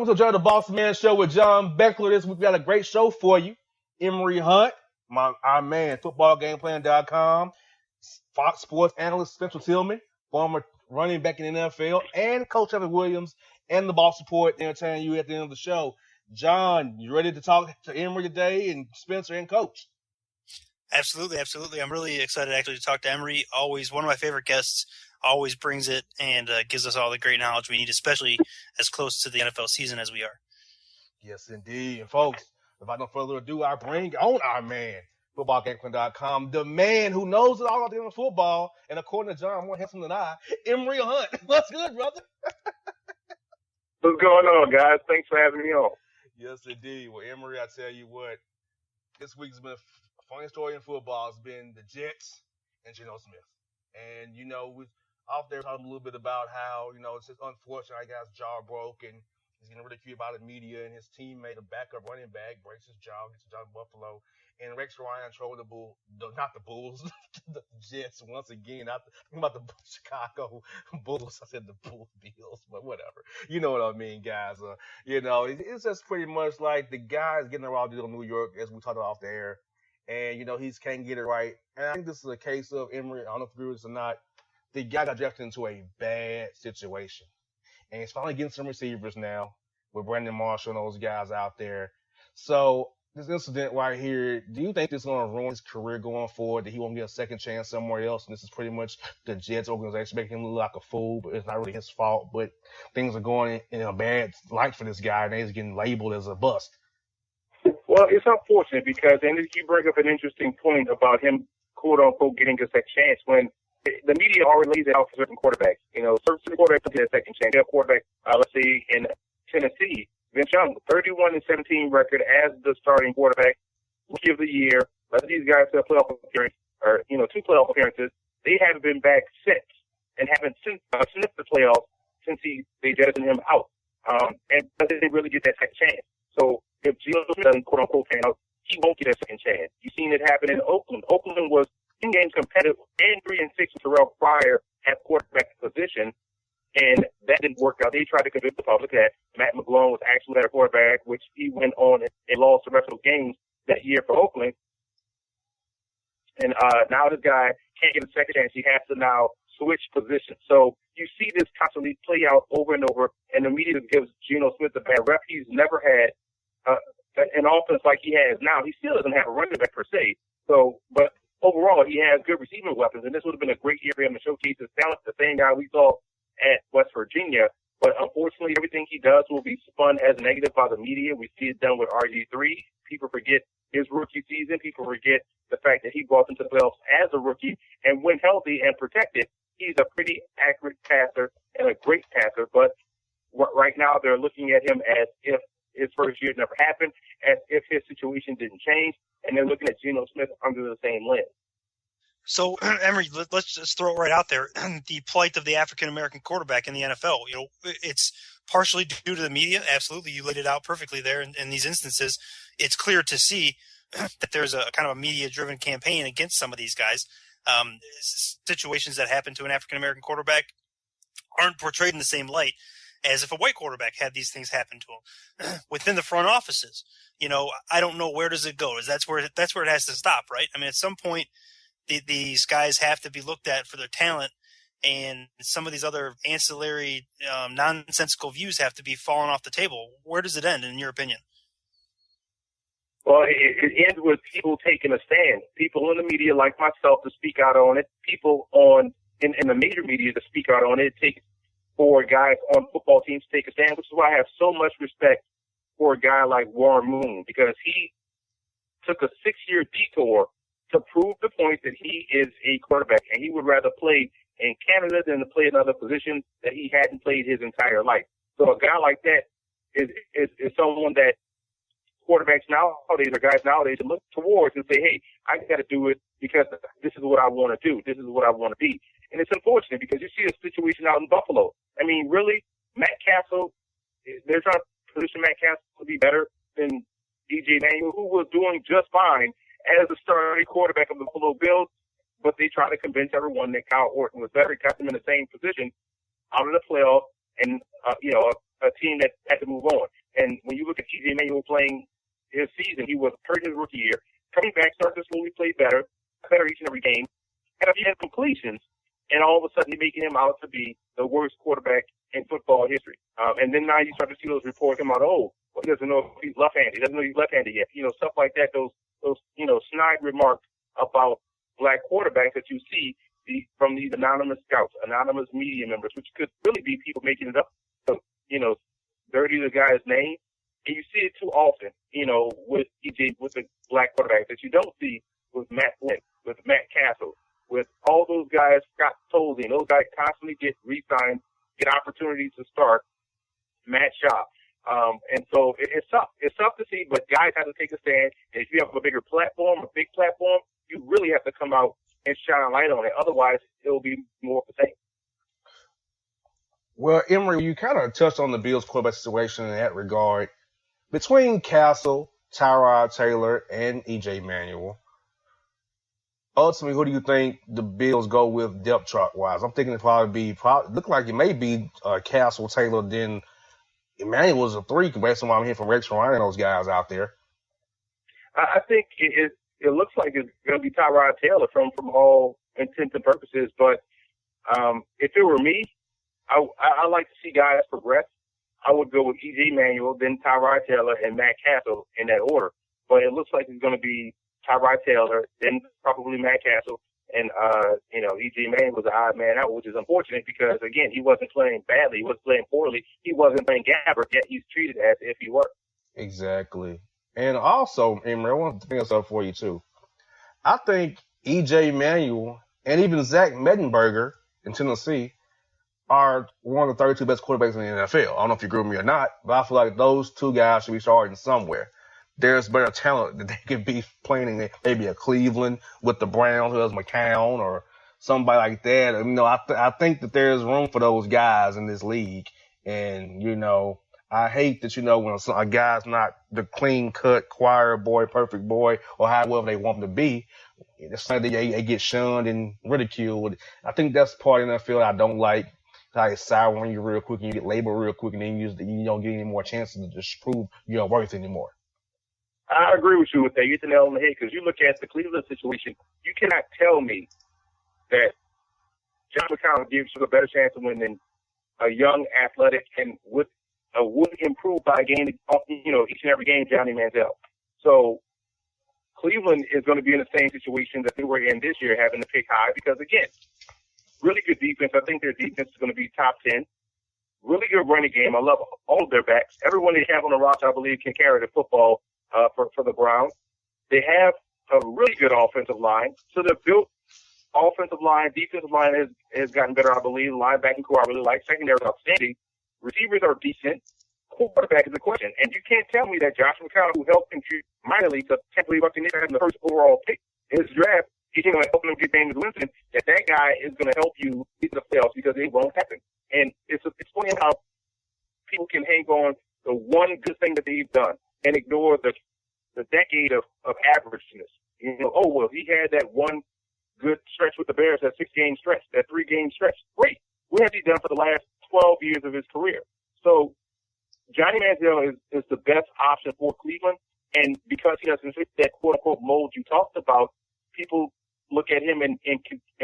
Welcome to the Bossman Show with John Beckler. This week we got a great show for you. Emory Hunt, our man, footballgameplan.com, Fox Sports analyst Spencer Tillman, former running back in the NFL, and Coach Evan Williams, and the Boss Report entertaining you at the end of the show. John, you ready to talk to Emory today, and Spencer and Coach? Absolutely. I'm really excited actually to talk to Emory. Always one of my favorite guests. Always brings it and gives us all the great knowledge we need, especially as close to the NFL season as we are. Yes, indeed. And folks, without no further ado, I bring on our man, footballgameplan.com, the man who knows it all about the game of football, and according to John, more handsome than I, Emory Hunt. What's good, brother? What's going on, guys? Thanks for having me on. Yes, indeed. Well, Emory, I tell you what, this week's been a funny story in football. It's been the Jets and Geno Smith. And, you know, we've off there talking a little bit about how, you know, it's just unfortunate I got his jaw broke and he's getting ridiculed by the media, and his teammate, a backup running back, breaks his jaw, gets a job in Buffalo, and Rex Ryan trolled the Jets once again. I'm thinking about the Chicago Bulls. I said the Bills, but whatever. You know what I mean, guys. You know, it's just pretty much like the guy's getting a raw deal in New York, as we talked about off the air, and, you know, he can't get it right. And I think this is a case of Emory, I don't know if you agree with this or not, the guy got drafted into a bad situation. And he's finally getting some receivers now with Brandon Marshall and those guys out there. So this incident right here, do you think this is going to ruin his career going forward, that he won't get a second chance somewhere else? And this is pretty much the Jets organization making him look like a fool, but it's not really his fault. But things are going in a bad light for this guy, and he's getting labeled as a bust. Well, it's unfortunate because, and you bring up an interesting point about him, quote unquote, getting a second chance when the media already lays it out for certain quarterbacks. You know, certain quarterbacks don't get a second chance. Their quarterback, let's say in Tennessee, Vince Young, 31-17 record as the starting quarterback, rookie of the year. Let these guys have a playoff appearance, or, you know, 2 playoff appearances. They haven't been back since, and haven't sniffed the playoffs since they jettisoned him out. And they didn't really get that second chance. So if Geno Smith doesn't, quote unquote, pan out, he won't get a second chance. You've seen it happen in Oakland. Oakland was 10 games competitive and 3-6 with Terrell Pryor at quarterback position, and that didn't work out. They tried to convince the public that Matt McGlone was actually better quarterback, which he went on and lost the rest of those games that year for Oakland. And now this guy can't get a second chance. He has to now switch positions. So you see this constantly play out over and over, and the media gives Geno Smith a bad rep. He's never had an offense like he has now. He still doesn't have a running back per se. So, but overall, he has good receiving weapons, and this would have been a great year for him to showcase his talent, the same guy we saw at West Virginia. But unfortunately, everything he does will be spun as negative by the media. We see it done with RG3. People forget his rookie season. People forget the fact that he brought them to the playoffs as a rookie, and when healthy and protected, he's a pretty accurate passer and a great passer. But right now, they're looking at him as if his first year never happened, as if his situation didn't change, and they're looking at Geno Smith under the same lens. So, Emory, let's just throw it right out there. The plight of the African-American quarterback in the NFL, you know, it's partially due to the media. Absolutely. You laid it out perfectly there in these instances. It's clear to see that there's a kind of a media-driven campaign against some of these guys. Situations that happen to an African-American quarterback aren't portrayed in the same light as if a white quarterback had these things happen to him. Within the front offices, you know, I don't know, where does it go? That's where it has to stop, right? I mean, at some point, these guys have to be looked at for their talent, and some of these other ancillary, nonsensical views have to be falling off the table. Where does it end, in your opinion? Well, it ends with people taking a stand. People in the media like myself to speak out on it. People in the major media to speak out on it. It takes for guys on football teams to take a stand, which is why I have so much respect for a guy like Warren Moon, because he took a 6-year detour to prove the point that he is a quarterback, and he would rather play in Canada than to play another position that he hadn't played his entire life. So a guy like that is someone that quarterbacks nowadays, or guys nowadays, look towards and say, hey, I got to do it because this is what I want to do. This is what I want to be. And it's unfortunate because you see a situation out in Buffalo. I mean, really, Matt Castle, they're trying to position Matt Castle to be better than DJ Manuel, who was doing just fine as the starting quarterback of the Buffalo Bills, but they try to convince everyone that Kyle Orton was better, got them in the same position out of the playoffs, and, a team that had to move on. And when you look at E.J. Manuel playing his season, he was hurt his rookie year. Coming back, starting to slowly play better each and every game. And he had completions, and all of a sudden you're making him out to be the worst quarterback in football history. And then now you start to see those reports come out, well, he doesn't know if he's left-handed. He doesn't know he's left-handed yet. Stuff like that, those snide remarks about black quarterbacks that you see from these anonymous scouts, anonymous media members, which could really be people making it up to, dirty the guy's name. And you see it too often, with EJ, with the black quarterbacks that you don't see with Matt Flynn, with Matt Castle, with all those guys, Scott Tolzien. Those guys constantly get re-signed, get opportunities to start. Matt Shaw. And so it's tough. It's tough to see, but guys have to take a stand. And if you have a big platform, you really have to come out and shine a light on it. Otherwise, it'll be more of the same. Well, Emory, you kind of touched on the Bills quarterback situation in that regard. Between Castle, Tyrod Taylor, and E.J. Manuel, ultimately, who do you think the Bills go with depth chart-wise? I'm thinking look like it may be Castle, Taylor, then Emmanuel was a 3, based on what I'm hearing from Rex Ryan and those guys out there. I think it looks like it's going to be Tyrod Taylor from all intents and purposes. But if it were me, I like to see guys progress. I would go with E.J. Manuel, then Tyrod Taylor, and Matt Castle in that order. But it looks like it's going to be Tyrod Taylor, then probably Matt Castle, and E.J. Manuel was an odd man out, which is unfortunate because, again, he wasn't playing badly. He wasn't playing poorly. He wasn't playing Gabbert, yet he's treated as if he were. Exactly. And also, Emory, I want to bring this up for you, too. I think E.J. Manuel and even Zach Mettenberger in Tennessee are one of the 32 best quarterbacks in the NFL. I don't know if you agree with me or not, but I feel like those two guys should be starting somewhere. There's better talent that they could be playing in maybe a Cleveland with the Browns, who has McCown or somebody like that. I think that there's room for those guys in this league. And, I hate that, when a guy's not the clean-cut, choir boy, perfect boy, or however they want him to be, it's like they get shunned and ridiculed. I think that's part of the NFL I don't like. How it's sour on you real quick and you get labeled real quick and then you don't get any more chances to just prove your worth anymore. I agree with you with that. You hit the nail on the head because you look at the Cleveland situation. You cannot tell me that John McCown gives you a better chance of winning a young, athletic, and would improve by gaining, each and every game, Johnny Manziel. So Cleveland is going to be in the same situation that they were in this year, having to pick high because, again, really good defense. I think their defense is going to be top 10. Really good running game. I love all of their backs. Everyone they have on the roster, I believe, can carry the football for the Browns. They have a really good offensive line. So they're built offensive line. Defensive line has gotten better, I believe. Linebacking core I really like. Secondary is outstanding. Receivers are decent. Quarterback is the question. And you can't tell me that Josh McCown, who helped contribute mightily to Tampa Bay Buccaneers having the first overall pick in his draft, he's going to help them get James Winston, that guy is going to help you get to the playoffs because it won't happen. And it's funny how people can hang on the one good thing that they've done and ignore the decade of averageness. He had that one good stretch with the Bears, that 6-game stretch, that 3-game stretch. Great. What has he done for the last 12 years of his career? So Johnny Manziel is the best option for Cleveland. And because he doesn't fit that quote-unquote mold you talked about, people look at him and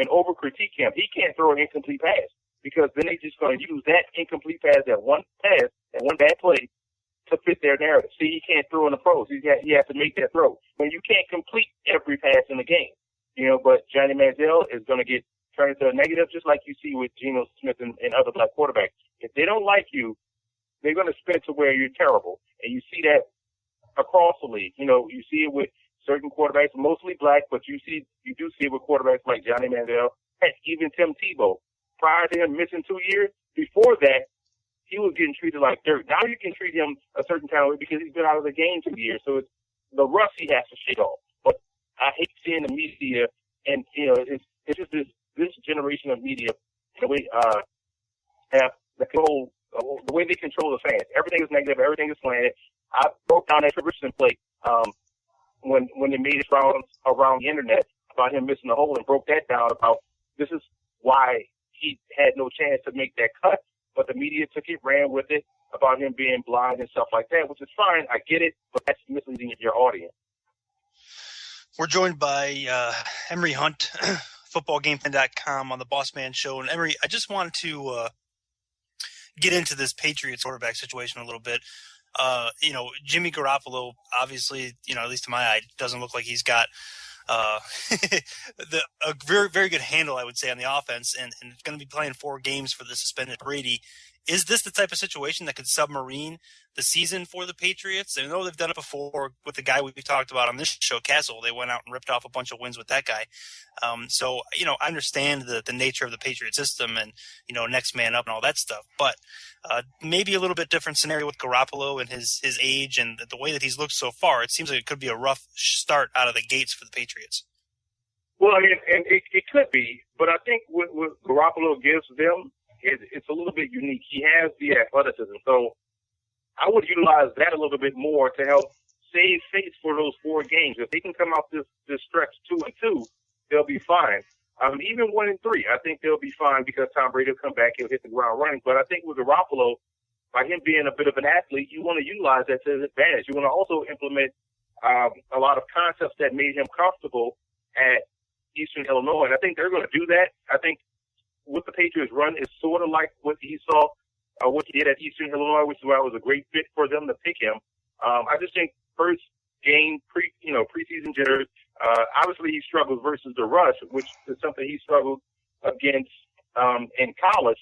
over-critique him. He can't throw an incomplete pass because then they're just going to use that incomplete pass, that one pass, that one bad play to fit their narrative. See, he can't throw in the pros. He has to make that throw. When you can't complete every pass in the game, but Johnny Manziel is going to get turned into a negative just like you see with Geno Smith and other black quarterbacks. If they don't like you, they're going to spin to where you're terrible. And you see that across the league. You see it with certain quarterbacks, mostly black, but you do see it with quarterbacks like Johnny Manziel, heck, even Tim Tebow. Prior to him missing 2 years, before that, he was getting treated like dirt. Now you can treat him a certain kind of way because he's been out of the game 2 years. So it's the rust he has to shake off. But I hate seeing the media, and it's just this generation of media, the way have the control, the way they control the fans. Everything is negative. Everything is slanted. I broke down that Richardson play when they made it around the internet about him missing the hole and broke that down about this is why he had no chance to make that cut. but the media took it, ran with it about him being blind and stuff like that, which is fine. I get it, but that's misleading your audience. We're joined by Emery Hunt, footballgameplan.com on the Bossman Show. And Emery, I just wanted to get into this Patriots quarterback situation a little bit. Jimmy Garoppolo, obviously, at least to my eye, doesn't look like he's got a very, very good handle, I would say, on the offense, and going to be playing 4 games for the suspended Brady. Is this the type of situation that could submarine the season for the Patriots? I know they've done it before with the guy we talked about on this show, Castle. They went out and ripped off a bunch of wins with that guy. So I understand the nature of the Patriot system and, next man up and all that stuff. But maybe a little bit different scenario with Garoppolo and his age and the way that he's looked so far. It seems like it could be a rough start out of the gates for the Patriots. Well, and it could be, but I think what Garoppolo gives them, it's a little bit unique. He has the athleticism, so I would utilize that a little bit more to help save face for those 4 games. If they can come out this stretch 2-2, they'll be fine. Even 1-3, I think they'll be fine because Tom Brady will come back, he'll hit the ground running. But I think with Garoppolo, by him being a bit of an athlete, you want to utilize that to his advantage. You want to also implement a lot of concepts that made him comfortable at Eastern Illinois, and I think they're going to do that. I think what the Patriots run is sort of like what he saw, what he did at Eastern Illinois, which is why it was a great fit for them to pick him. I just think first game, preseason jitters. Obviously, he struggled versus the rush, which is something he struggled against in college.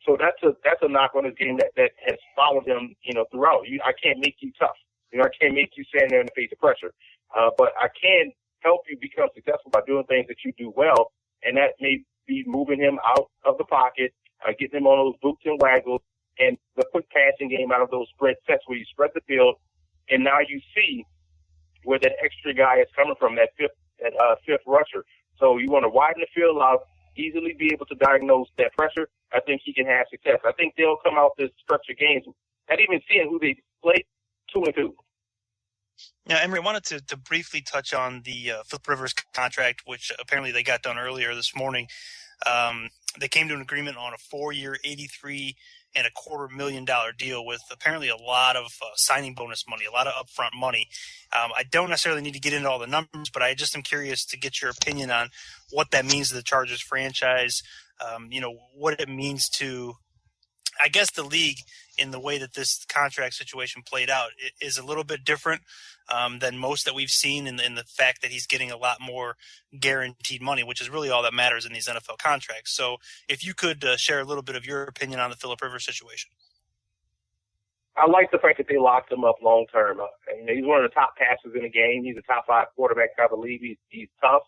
So that's a knock on his game that has followed him, throughout. I can't make you tough. I can't make you stand there in the face of pressure. But I can help you become successful by doing things that you do well, and that may be moving him out of the pocket, getting him on those boots and waggles, and the quick passing game out of those spread sets where you spread the field, and now you see where that extra guy is coming from, that fifth rusher. So you want to widen the field out, easily be able to diagnose that pressure. I think he can have success. I think they'll come out this stretch of games, not even seeing who they play, 2-2. Yeah, Emery, I wanted to briefly touch on the Philip Rivers contract, which apparently they got done earlier this morning. They came to an agreement on a 4-year, $83.25 million deal with apparently a lot of signing bonus money, a lot of upfront money. I don't necessarily need to get into all the numbers, but I just am curious to get your opinion on what that means to the Chargers franchise, what it means to, I guess, the league in the way that this contract situation played out. It is a little bit different than most that we've seen in the fact that he's getting a lot more guaranteed money, which is really all that matters in these NFL contracts. So if you could share a little bit of your opinion on the Philip Rivers situation. I like the fact that they locked him up long term. He's one of the top passers in the game. He's a top 5 quarterback, I believe. He's tough.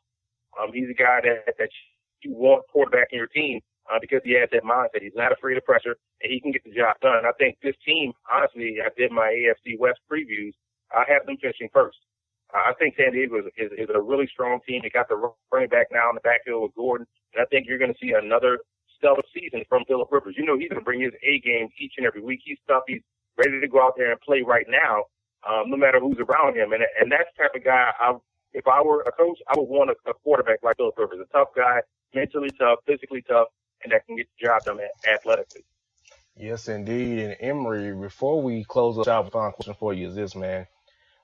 He's a guy that you want quarterback in your team because he has that mindset. He's not afraid of pressure, and he can get the job done. I think this team, honestly, I did my AFC West previews. I have them finishing first. I think San Diego is a really strong team. They got the running back now in the backfield with Gordon, and I think you're going to see another stellar season from Philip Rivers. He's going to bring his A game each and every week. He's tough. He's ready to go out there and play right now, no matter who's around him. And that's the type of guy, if I were a coach, I would want a quarterback like Philip Rivers, a tough guy, mentally tough, physically tough, and that can get the job done athletically. Yes, indeed. And Emery, before we close up, a final question for you is this, man.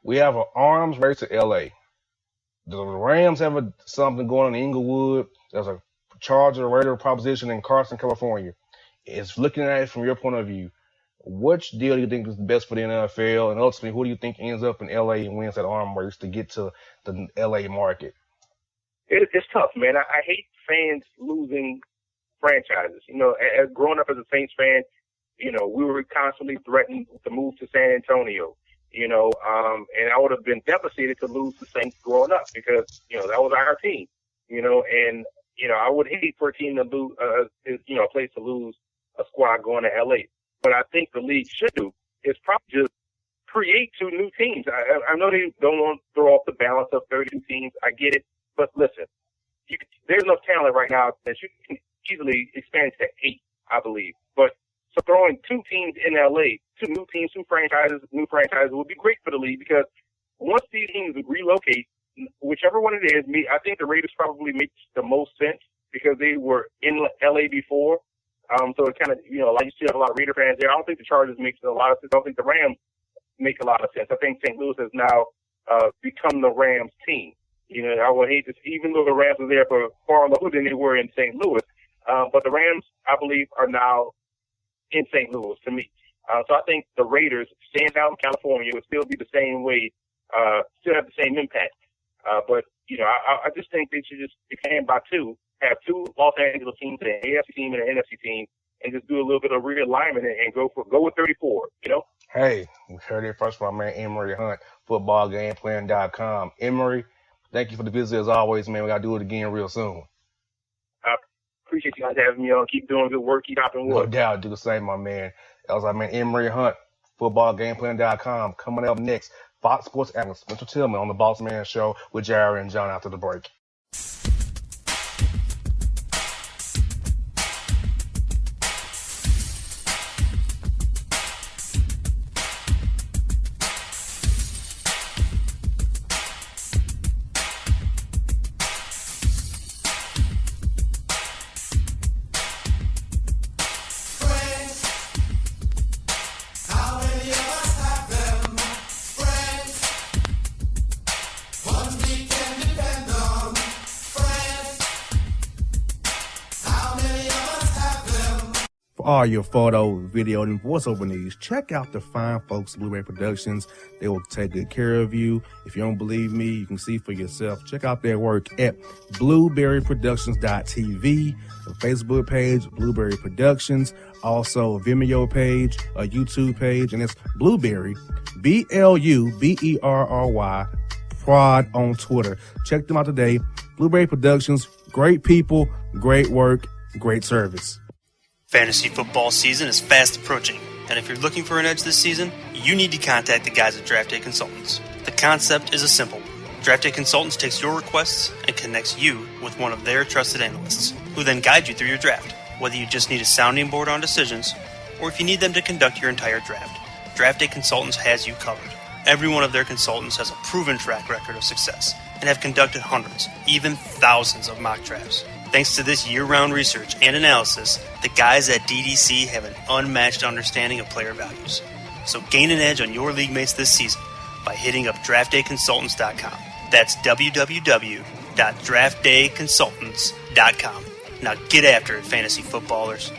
We have an arms race to L.A. The Rams have something going on in Inglewood. There's a Charger Raider proposition in Carson, California. It's looking at it from your point of view. Which deal do you think is the best for the NFL? And ultimately, who do you think ends up in L.A. and wins that arm race to get to the L.A. market? It's tough, man. I hate fans losing franchises. As growing up as a Saints fan, we were constantly threatened to move to San Antonio. And I would have been devastated to lose the Saints growing up because, that was our team, and, I would hate for a team to lose, a place to lose a squad going to LA. What I think the league should do is probably just create 2 new teams. I know they don't want to throw off the balance of 32 teams. I get it. But listen, there's enough talent right now that you can easily expand to 8, I believe. But so throwing 2 teams in LA, 2 new teams, 2 franchises, new franchises would be great for the league because once these teams relocate, whichever one it is, I think the Raiders probably makes the most sense because they were in LA before. So it kind of, like you see a lot of Raider fans there. I don't think the Chargers makes a lot of sense. I don't think the Rams make a lot of sense. I think St. Louis has now become the Rams team. I would hate to, even though the Rams were there for far longer than they were in St. Louis, but the Rams, I believe, are now in St. Louis to me. So I think the Raiders staying out in California would still be the same way, still have the same impact. But I just think they should just expand by two, have two Los Angeles teams, an AFC team and an NFC team, and just do a little bit of realignment and go with 34. Hey, we heard it first from my man Emory Hunt, footballgameplan.com. Emory, thank you for the visit as always, man. We got to do it again real soon. I appreciate you guys having me on. Keep doing good work. Keep hopping wood. No doubt. Do the same, my man. That was our man Emory Hunt, footballgameplan.com. Coming up next, Fox Sports analyst Spencer Tillman on the Bossman Show with Jared and John after the break. All your photo, video, and voiceover needs, check out the fine folks at Blueberry Productions. They will take good care of you. If you don't believe me, you can see for yourself. Check out their work at blueberryproductions.tv, the Facebook page, Blueberry Productions, also a Vimeo page, a YouTube page, and it's Blueberry, BLUBERRY, Prod on Twitter. Check them out today. Blueberry Productions, great people, great work, great service. Fantasy football season is fast approaching, and if you're looking for an edge this season, you need to contact the guys at Draft Day Consultants. The concept is a simple one. Draft Day Consultants takes your requests and connects you with one of their trusted analysts, who then guide you through your draft. Whether you just need a sounding board on decisions, or if you need them to conduct your entire draft, Draft Day Consultants has you covered. Every one of their consultants has a proven track record of success, and have conducted hundreds, even thousands of mock drafts. Thanks to this year-round research and analysis, the guys at DDC have an unmatched understanding of player values. So gain an edge on your league mates this season by hitting up draftdayconsultants.com. That's www.draftdayconsultants.com. Now get after it, fantasy footballers.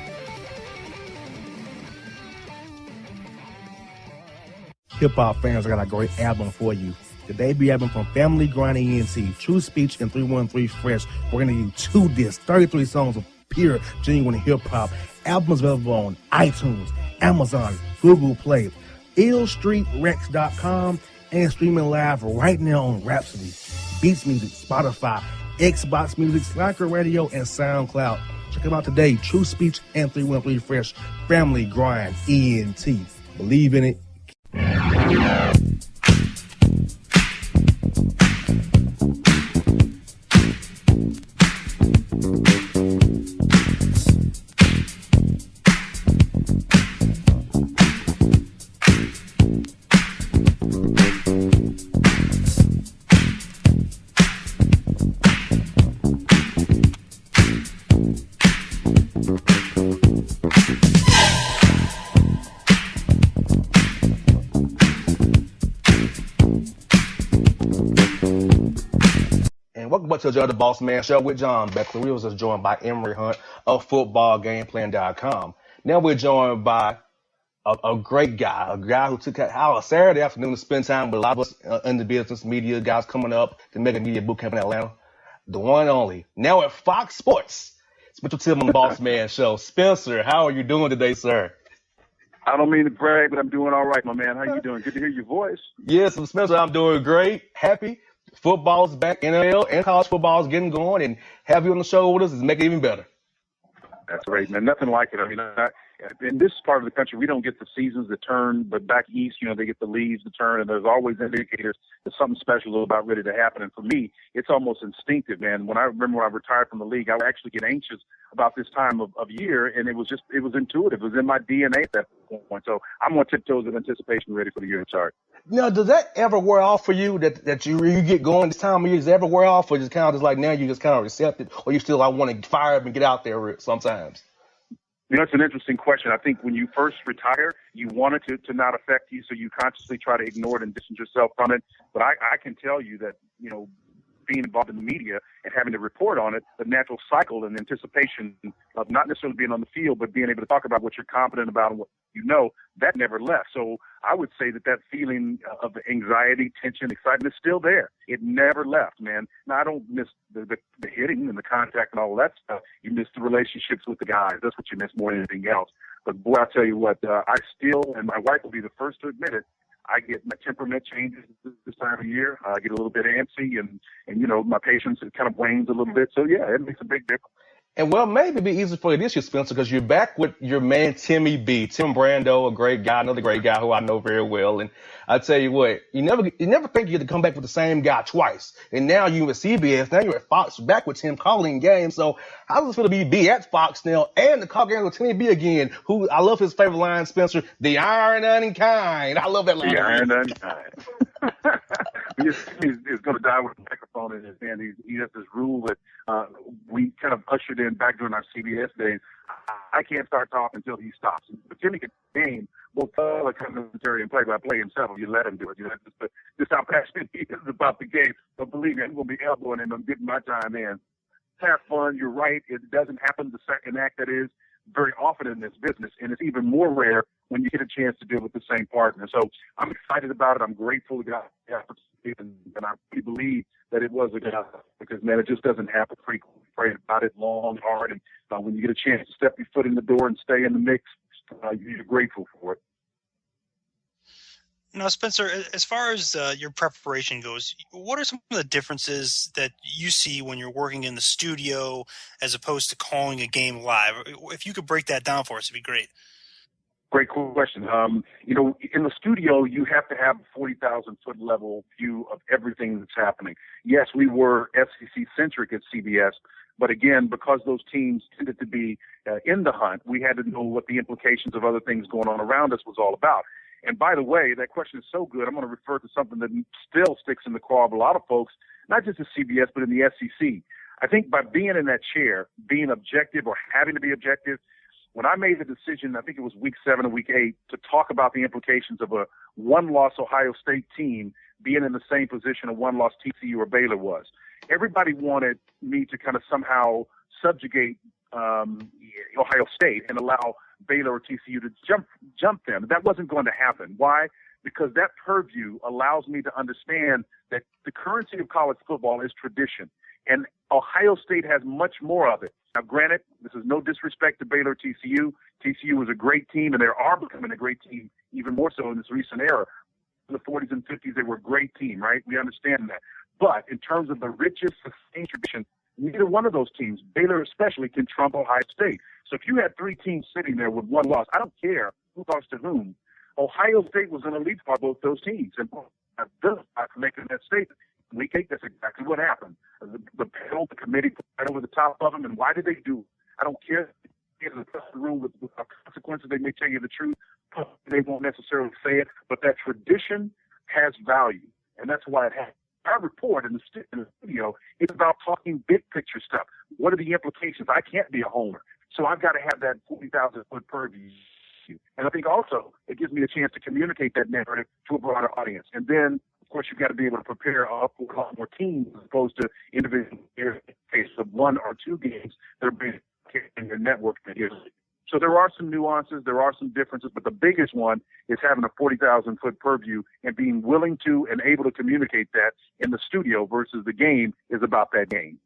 Hip-hop fans, I got a great album for you. The debut album from Family Grind ENT, True Speech, and 313 Fresh. We're going to give you 2 discs, 33 songs of pure, genuine hip-hop. Albums available on iTunes, Amazon, Google Play, illstreetrex.com, and streaming live right now on Rhapsody, Beats Music, Spotify, Xbox Music, Spreaker Radio, and SoundCloud. Check them out today. True Speech and 313 Fresh. Family Grind ENT. Believe in it. Welcome back to the Bossman Show with John Beckler. We was just joined by Emory Hunt of footballgameplan.com. Now we're joined by a great guy, a guy who took out a Saturday afternoon to spend time with a lot of us in the business media, guys coming up to Mega Media Boot Camp in Atlanta. The one and only. Now at Fox Sports, Spencer Tillman on the Bossman Show. Spencer, how are you doing today, sir? I don't mean to brag, but I'm doing all right, my man. How you doing? Good to hear your voice. Yes, Spencer, I'm doing great. Happy. Football's back, NFL and college football is getting going, and have you on the show with us is making it even better. That's great, man. Nothing like it. I mean, in this part of the country, we don't get the seasons to turn, but back east, they get the leaves to turn, and there's always indicators that something special is about ready to happen. And for me, it's almost instinctive, man. When I retired from the league, I would actually get anxious about this time of year, and it was intuitive. It was in my DNA at that point. So I'm on tiptoes of anticipation, ready for the year to start. Now, does that ever wear off for you that you get going this time of year? Does it ever wear off, or just kind of just like now you just kind of accept it, or you still want to fire up and get out there sometimes? It's an interesting question. I think when you first retire, you want it to not affect you, so you consciously try to ignore it and distance yourself from it. But I can tell you that, being involved in the media and having to report on it, the natural cycle and anticipation of not necessarily being on the field, but being able to talk about what you're confident about and what that never left. So I would say that feeling of the anxiety, tension, excitement is still there. It never left, man. Now, I don't miss the hitting and the contact and all of that stuff. You miss the relationships with the guys. That's what you miss more than anything else. But boy, I'll tell you what, I still, and my wife will be the first to admit it, I get my temperament changes this time of year. I get a little bit antsy and my patience kind of wanes a little bit. So yeah, it makes a big difference. And well, maybe it'd be easy for you this year, Spencer, because you're back with your man, Tim Brando, a great guy, another great guy who I know very well. And I tell you what, you never think you had to come back with the same guy twice. And now you at CBS, now you're at Fox, back with Tim calling games. So how does it feel to be at Fox now and to call games with Timmy B again, who I love his favorite line, Spencer, the iron unkind. I love that line. The iron unkind. He's going to die with a microphone in his hand. He has this rule that we kind of ushered in back during our CBS days. I can't start talking until he stops. But Jimmy can game both commentary and play-by-play himself if you let him do it. Just how passionate he is about the game. But believe me, I'm going to be elbowing him. I'm getting my time in. Have fun. You're right. It doesn't happen the second act, that is, very often in this business, and it's even more rare when you get a chance to deal with the same partner. So I'm excited about it. I'm grateful to God, and I really believe that it was a God, because, man, it just doesn't happen frequently. Pray about it long, hard, and when you get a chance to step your foot in the door and stay in the mix, you're grateful for it. Now, Spencer, as far as your preparation goes, what are some of the differences that you see when you're working in the studio as opposed to calling a game live? If you could break that down for us, it'd be great. Great question. In the studio, you have to have a 40,000-foot level view of everything that's happening. Yes, we were SEC-centric at CBS, but again, because those teams tended to be in the hunt, we had to know what the implications of other things going on around us was all about. And by the way, that question is so good, I'm going to refer to something that still sticks in the craw of a lot of folks, not just at CBS, but in the SEC. I think by being in that chair, being objective or having to be objective, when I made the decision, I think it was week 7 or week 8, to talk about the implications of a one-loss Ohio State team being in the same position a one-loss TCU or Baylor was, everybody wanted me to kind of somehow subjugate Ohio State and allow Baylor or TCU to jump them. That wasn't going to happen. Why? Because that purview allows me to understand that the currency of college football is tradition, and Ohio State has much more of it. Now, granted, this is no disrespect to Baylor or TCU. TCU was a great team, and they are becoming a great team even more so in this recent era. In the 40s and 50s, they were a great team, right? We understand that. But in terms of the richest sustained tradition, neither one of those teams, Baylor especially, can trump Ohio State. So if you had 3 teams sitting there with one loss, I don't care who lost to whom, Ohio State was an elite for both those teams. And I've done for making that statement. Week 8, that's exactly what happened. The panel, the committee put right over the top of them, and why did they do it? I don't care. In the room with consequences, they may tell you the truth. They won't necessarily say it, but that tradition has value, and that's why it has. Our report in the studio is about talking big picture stuff. What are the implications? I can't be a homer, so I've got to have that 40,000-foot purview. And I think also it gives me a chance to communicate that narrative to a broader audience. And then, of course, you've got to be able to prepare a lot more teams as opposed to individual case of 1 or 2 games that are being in your network. So there are some nuances, there are some differences, but the biggest one is having a 40,000-foot purview and being willing to and able to communicate that in the studio versus the game is about that game.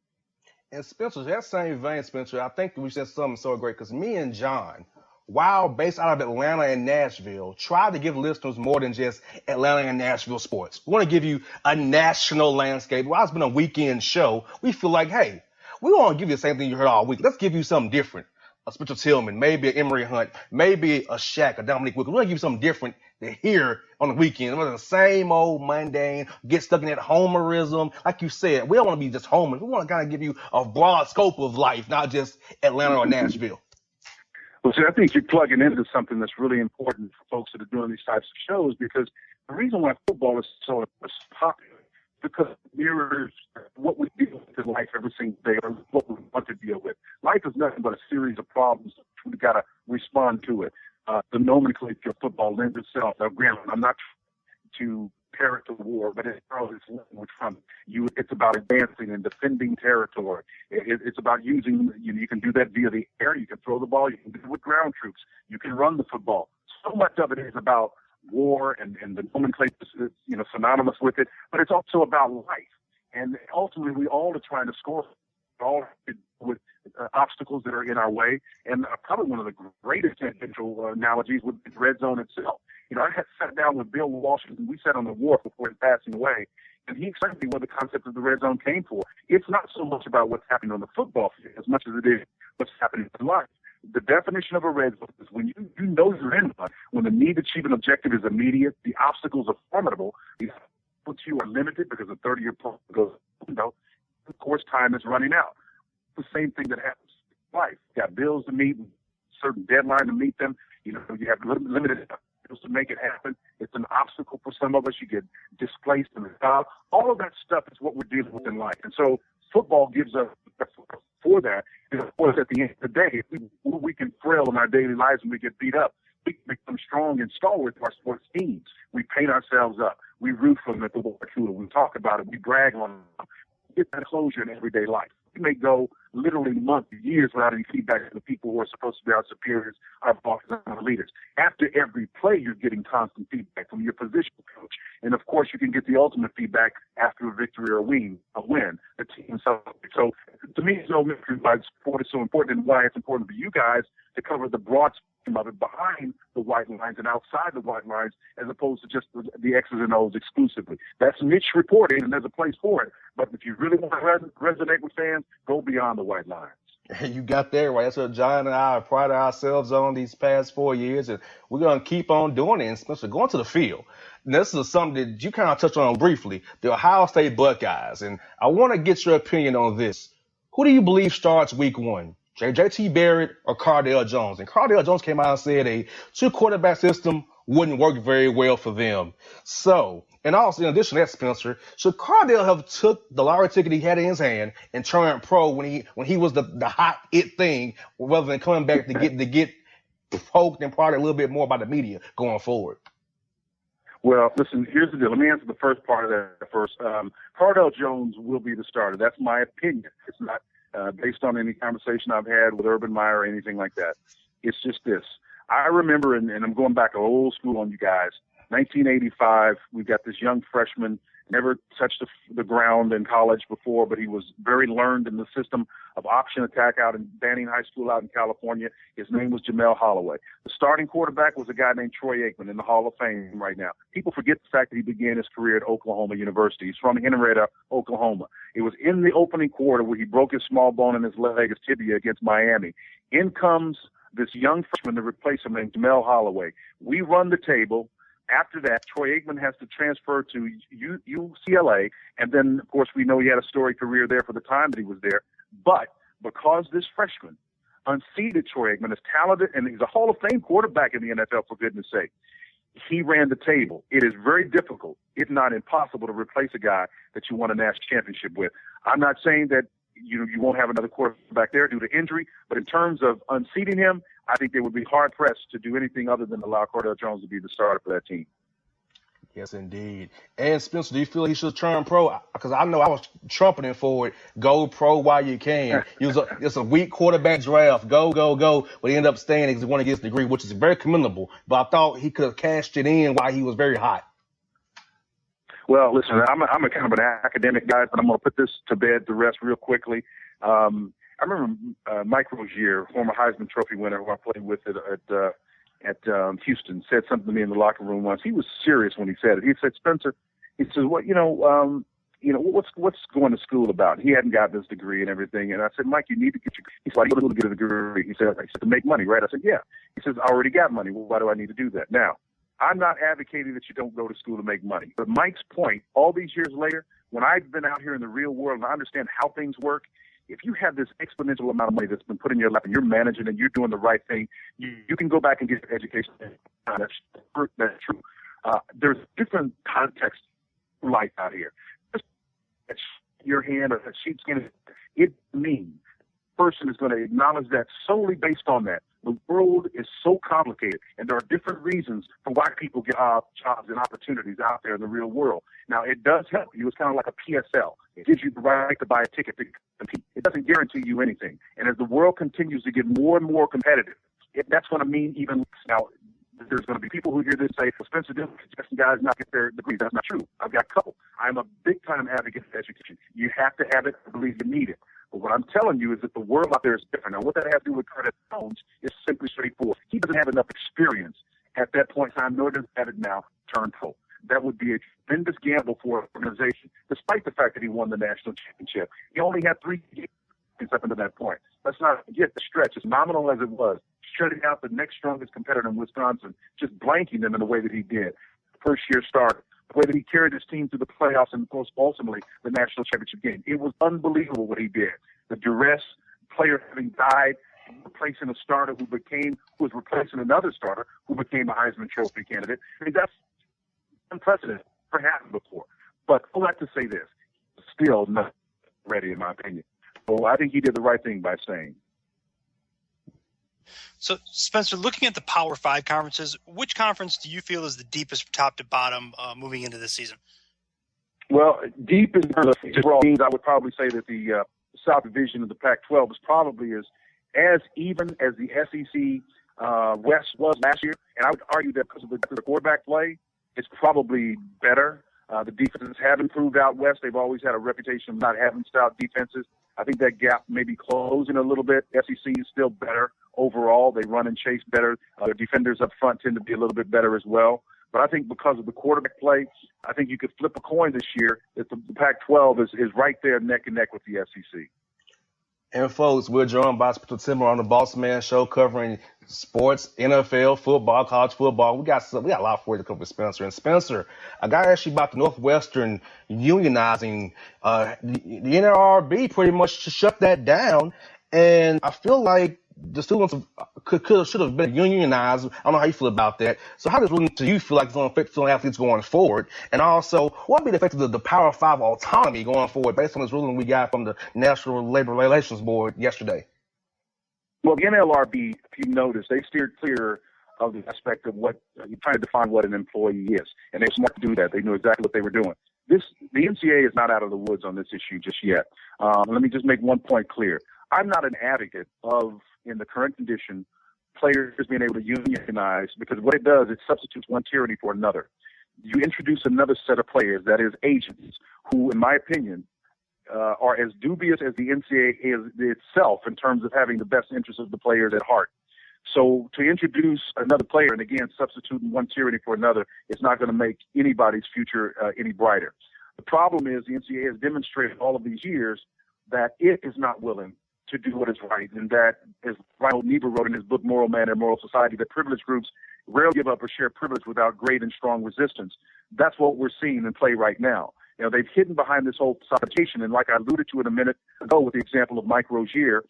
And Spencer, that same vein, Spencer, I think we said something so great because me and John, while based out of Atlanta and Nashville, try to give listeners more than just Atlanta and Nashville sports. We want to give you a national landscape. While it's been a weekend show, we feel like, hey, we want to give you the same thing you heard all week. Let's give you something different. A Spencer Tillman, maybe an Emory Hunt, maybe a Shaq, a Dominique Wilkins. We want to give you something different to hear on the weekend. Rather than the same old mundane, get stuck in that homerism. Like you said, we don't want to be just homers. We want to kind of give you a broad scope of life, not just Atlanta or Nashville. Well, see, I think you're plugging into something that's really important for folks that are doing these types of shows, because the reason why football is so popular because it mirrors what we deal with in life every single day, or what we want to deal with. Life is nothing but a series of problems. We've got to respond to it. The nomenclature of football lends itself. Now, granted, I'm not to parrot the war, but it borrows its language from you. It's about advancing and defending territory. It's about using, you can do that via the air. You can throw the ball. You can do it with ground troops. You can run the football. So much of it is about war, and the nomenclature is, synonymous with it, but it's also about life. And ultimately, we all are trying to score, all with obstacles that are in our way. And probably one of the greatest tangential analogies would be the red zone itself. I had sat down with Bill Walsh, and we sat on the wharf before his passing away, and he explained to me where the concept of the red zone came for. It's not so much about what's happening on the football field as much as it is what's happening in life. The definition of a red zone is when you know you're in one, when the need to achieve an objective is immediate, the obstacles are formidable, the obstacles you are limited because a 30-year plan goes, of course, time is running out. It's the same thing that happens in life. You got bills to meet, certain deadline to meet them. You have limited to make it happen. It's an obstacle for some of us. You get displaced in the job. All of that stuff is what we're dealing with in life. And so football gives us for that. And of course, at the end of the day, if we can frail in our daily lives and we get beat up, we can become strong and stalwart to our sports teams. We paint ourselves up. We root for them at the water cooler. We talk about it. We brag on them. We get that closure in everyday life. We may go literally months, years without any feedback from the people who are supposed to be our superiors, our bosses, and our leaders. After every play, you're getting constant feedback from your position coach. And, of course, you can get the ultimate feedback after a victory or a win, the team. So to me, it's no mystery why sport is so important and why it's important for you guys to cover the broad spectrum of it behind the white lines and outside the white lines, as opposed to just the X's and O's exclusively. That's niche reporting, and there's a place for it. But if you really want to resonate with fans, go beyond the white lines. You got that right. That's what John and I have prided ourselves on these past 4 years, and we're going to keep on doing it. And Spencer, going to the field. And this is something that you kind of touched on briefly, the Ohio State Buckeyes. And I want to get your opinion on this. Who do you believe starts week one? J.T. Barrett or Cardale Jones? And Cardale Jones came out and said a two-quarterback system wouldn't work very well for them. So, and also in addition to that, Spencer, should Cardale have took the lottery ticket he had in his hand and turned pro when he was the hot it thing, rather than coming back to get poked and prodded a little bit more by the media going forward? Well, listen, here's the deal. Let me answer the first part of that first. Cardale Jones will be the starter. That's my opinion. It's not based on any conversation I've had with Urban Meyer or anything like that. It's just this. I remember, and I'm going back old school on you guys, 1985, we got this young freshman, never touched the ground in college before, but he was very learned in the system of option attack out in Banning High School out in California. His name was Jamel Holloway. The starting quarterback was a guy named Troy Aikman in the Hall of Fame right now. People forget the fact that he began his career at Oklahoma University. He's from Henrietta, Oklahoma. It was in the opening quarter where he broke his small bone in his leg, his tibia, against Miami. In comes this young freshman to replace him named Jamel Holloway. We run the table. After that, Troy Aikman has to transfer to UCLA, and then, of course, we know he had a storied career there for the time that he was there. But because this freshman unseated Troy Aikman, is talented, and he's a Hall of Fame quarterback in the NFL, for goodness sake, he ran the table. It is very difficult, if not impossible, to replace a guy that you won a national championship with. I'm not saying that you won't have another quarterback there due to injury, but in terms of unseating him, I think they would be hard-pressed to do anything other than allow Cardale Jones to be the starter for that team. Yes, indeed. And Spencer, do you feel he should turn pro? Because I know I was trumpeting for it. Go pro while you can. It's a weak quarterback draft. Go, go, go. But he ended up staying because he wanted to get his degree, which is very commendable. But I thought he could have cashed it in while he was very hot. Well, listen, I'm a kind of an academic guy, but I'm going to put this to bed, the rest real quickly. I remember Mike Rozier, former Heisman Trophy winner who I played with at Houston, said something to me in the locker room once. He was serious when he said it. He said, Spencer, he says, what's going to school about? He hadn't gotten his degree and everything. And I said, Mike, you need to get your, he's like, you need to get a degree. He said, to make money, right? I said, yeah. He says, I already got money. Well, why do I need to do that? Now, I'm not advocating that you don't go to school to make money. But Mike's point, all these years later, when I've been out here in the real world and I understand how things work, if you have this exponential amount of money that's been put in your lap and you're managing and you're doing the right thing, you can go back and get your education. That's true. There's different context to life out here. Just your hand or that sheepskin, it means the person is going to acknowledge that solely based on that. The world is so complicated, and there are different reasons for why people get jobs and opportunities out there in the real world. Now, it does help you. It's kind of like a PSL. It gives you the right to buy a ticket to compete. It doesn't guarantee you anything. And as the world continues to get more and more competitive, that's going to mean even less. Now, there's going to be people who hear this say, well, Spencer didn't suggesting guys not get their degrees. That's not true. I've got a couple. I'm a big-time advocate for education. You have to have it. I believe you need it. But what I'm telling you is that the world out there is different. Now, what that has to do with Curtis Jones is simply straightforward. He doesn't have enough experience at that point in time, nor does he have it now, turn pro. That would be a tremendous gamble for an organization, despite the fact that he won the national championship. He only had 3 games up until that point. Let's not forget the stretch, as nominal as it was, shutting out the next strongest competitor in Wisconsin, just blanking them in the way that he did. First-year starter. The way that he carried his team to the playoffs and, of course, ultimately the national championship game. It was unbelievable what he did. The duress, player having died, replacing a starter who was replacing another starter who became a Heisman Trophy candidate. I mean, that's unprecedented. Never happened before. But I'd like to say this. Still not ready, in my opinion. So I think he did the right thing by saying. So, Spencer, looking at the Power 5 conferences, which conference do you feel is the deepest from top to bottom moving into this season? Well, deep in terms of overall teams, I would probably say that the South Division of the Pac-12 is probably as even as the SEC West was last year. And I would argue that because of the quarterback play, it's probably better. The defenses have improved out West. They've always had a reputation of not having stout defenses. I think that gap may be closing a little bit. SEC is still better overall. They run and chase better. Their defenders up front tend to be a little bit better as well. But I think because of the quarterback play, I think you could flip a coin this year that the Pac-12 is right there neck and neck with the SEC. And folks, we're joined by Spencer Timmer on the Bossman Show, covering sports, NFL, football, college football. We got a lot for you to cover with Spencer. And Spencer, I got to ask you about the Northwestern unionizing. The NLRB pretty much shut that down, and I feel like the students should have been unionized. I don't know how you feel about that. So how do you feel like it's going to affect student athletes going forward? And also, what would be the effect of the Power 5 autonomy going forward based on this ruling we got from the National Labor Relations Board yesterday? Well, the NLRB, if you notice, they steered clear of the aspect of what you're trying to define what an employee is. And they're smart to do that. They knew exactly what they were doing. The NCAA is not out of the woods on this issue just yet. Let me just make one point clear. I'm not an advocate of, in the current condition, players being able to unionize, because what it does, it substitutes one tyranny for another. You introduce another set of players, that is agents, who, in my opinion, are as dubious as the NCAA is itself in terms of having the best interests of the players at heart. So to introduce another player, and again, substituting one tyranny for another, it's not going to make anybody's future any brighter. The problem is the NCAA has demonstrated all of these years that it is not willing to do what is right, and that, as Reinhold Niebuhr wrote in his book Moral Man and Moral Society, that privileged groups rarely give up or share privilege without great and strong resistance. That's what we're seeing in play right now. You know, they've hidden behind this whole citation, and like I alluded to it a minute ago with the example of Mike Rozier,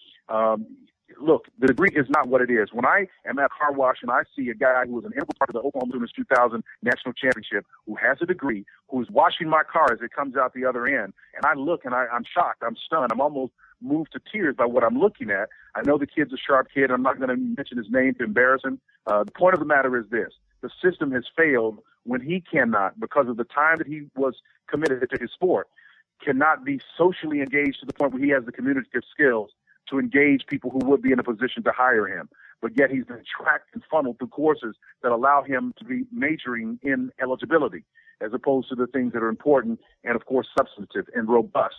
look, the degree is not what it is. When I am at car wash and I see a guy who was an integral part of the Oklahoma Sooners 2000 national championship, who has a degree, who's washing my car as it comes out the other end, and I look and I'm shocked, I'm stunned, I'm almost moved to tears by what I'm looking at. I know the kid's a sharp kid. I'm not going to mention his name to embarrass him. The point of the matter is this. The system has failed when he cannot, because of the time that he was committed to his sport, cannot be socially engaged to the point where he has the communicative skills to engage people who would be in a position to hire him. But yet he's been tracked and funneled through courses that allow him to be majoring in eligibility, as opposed to the things that are important and, of course, substantive and robust.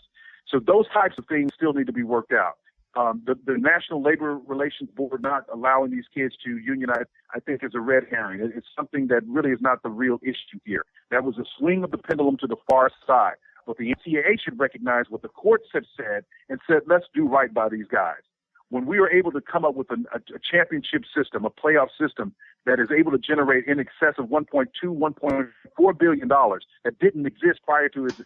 So those types of things still need to be worked out. The National Labor Relations Board not allowing these kids to unionize, I think, is a red herring. It's something that really is not the real issue here. That was a swing of the pendulum to the far side. But the NCAA should recognize what the courts have said and said, let's do right by these guys. When we were able to come up with a championship system, a playoff system that is able to generate in excess of $1.2, $1.4 billion that didn't exist prior to its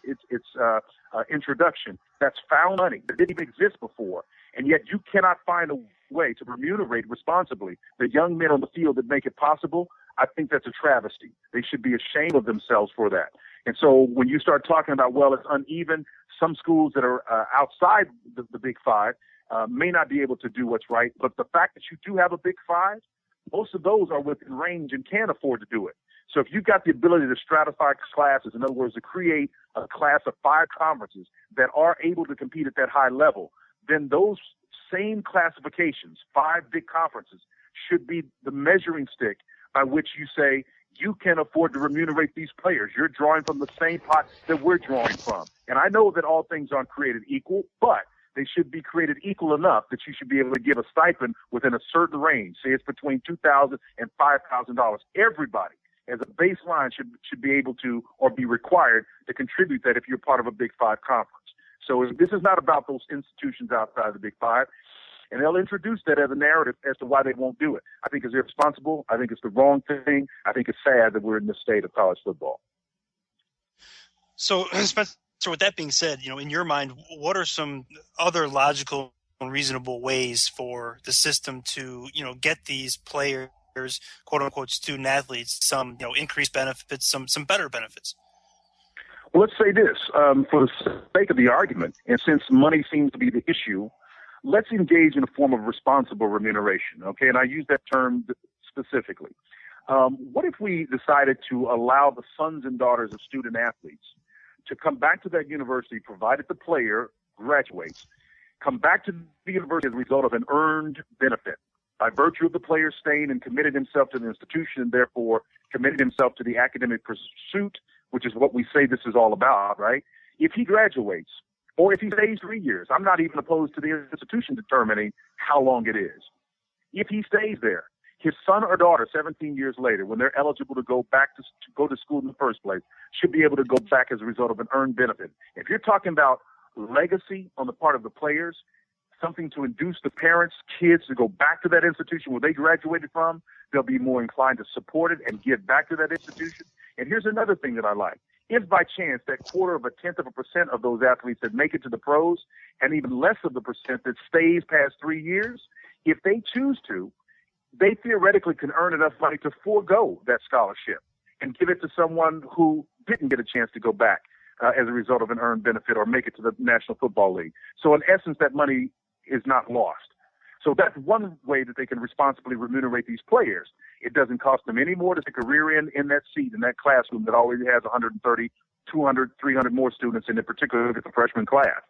introduction, that's found money that didn't even exist before. And yet you cannot find a way to remunerate responsibly the young men on the field that make it possible, I think that's a travesty. They should be ashamed of themselves for that. And so when you start talking about, well, it's uneven, some schools that are outside the Big Five may not be able to do what's right. But the fact that you do have a Big Five, most of those are within range and can afford to do it. So if you've got the ability to stratify classes, in other words, to create a class of 5 conferences that are able to compete at that high level, then those same classifications, 5 big conferences, should be the measuring stick by which you say, you can afford to remunerate these players. You're drawing from the same pot that we're drawing from. And I know that all things aren't created equal, but they should be created equal enough that you should be able to give a stipend within a certain range. Say it's between $2,000 and $5,000. Everybody, as a baseline, should be able to or be required to contribute that if you're part of a Big Five conference. So this is not about those institutions outside of the Big Five. And they'll introduce that as a narrative as to why they won't do it. I think it's irresponsible. I think it's the wrong thing. I think it's sad that we're in this state of college football. So, Spencer, with that being said, in your mind, what are some other logical and reasonable ways for the system to, get these players, quote unquote, student athletes, some, increased benefits, some better benefits? Well, let's say this, for the sake of the argument, and since money seems to be the issue, let's engage in a form of responsible remuneration, okay? And I use that term specifically. What if we decided to allow the sons and daughters of student athletes to come back to that university, provided the player graduates, come back to the university as a result of an earned benefit by virtue of the player staying and committed himself to the institution and therefore committed himself to the academic pursuit, which is what we say this is all about, right? If he graduates, or if he stays 3 years, I'm not even opposed to the institution determining how long it is. If he stays there, his son or daughter, 17 years later, when they're eligible to go back to go to school in the first place, should be able to go back as a result of an earned benefit. If you're talking about legacy on the part of the players, something to induce the parents, kids to go back to that institution where they graduated from, they'll be more inclined to support it and give back to that institution. And here's another thing that I like. If by chance that 0.25% of those athletes that make it to the pros, and even less of the percent that stays past 3 years, if they choose to, they theoretically can earn enough money to forego that scholarship and give it to someone who didn't get a chance to go back as a result of an earned benefit or make it to the National Football League. So in essence, that money is not lost. So that's one way that they can responsibly remunerate these players. It doesn't cost them any more to take a rear end in that seat, in that classroom that always has 130, 200, 300 more students in it, particularly the freshman class.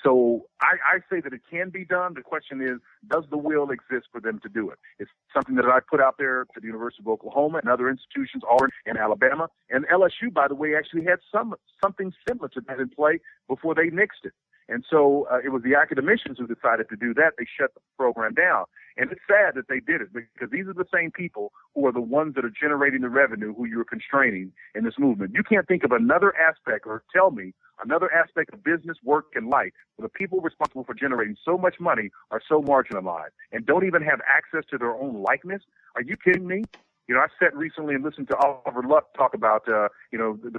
So I say that it can be done. The question is, does the will exist for them to do it? It's something that I put out there to the University of Oklahoma and other institutions, Auburn and Alabama. And LSU, by the way, actually had something similar to that in play before they nixed it. And so it was the academicians who decided to do that. They shut the program down. And it's sad that they did it because these are the same people who are the ones that are generating the revenue who you're constraining in this movement. You can't think of another aspect or tell me another aspect of business, work, and life where the people responsible for generating so much money are so marginalized and don't even have access to their own likeness. Are you kidding me? I sat recently and listened to Oliver Luck talk about, the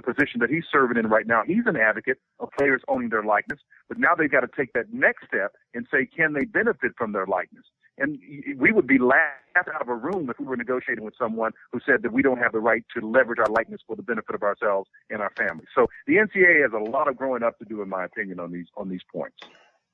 position that he's serving in right now. He's an advocate of players owning their likeness, but now they've got to take that next step and say, can they benefit from their likeness? And we would be laughed out of a room if we were negotiating with someone who said that we don't have the right to leverage our likeness for the benefit of ourselves and our families. So the NCAA has a lot of growing up to do, in my opinion, on these points.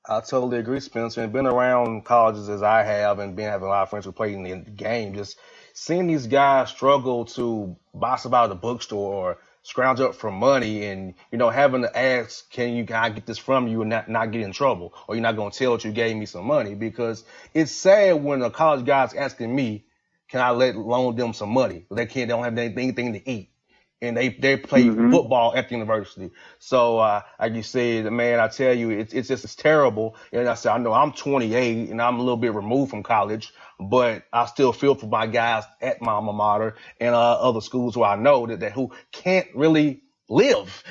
I totally agree, Spencer. And been around colleges as I have and having a lot of friends who play in the game, just seeing these guys struggle to buy stuff out of the bookstore or scrounge up for money and, having to ask, can I get this from you and not get in trouble? Or you're not going to tell that you gave me some money? Because it's sad when a college guy's asking me, can I loan them some money? They don't have anything to eat. And they play football at the university. So, like you said, man, I tell you, it's terrible. And I said, I know I'm 28 and I'm a little bit removed from college, but I still feel for my guys at my alma mater and other schools who I know that who can't really live.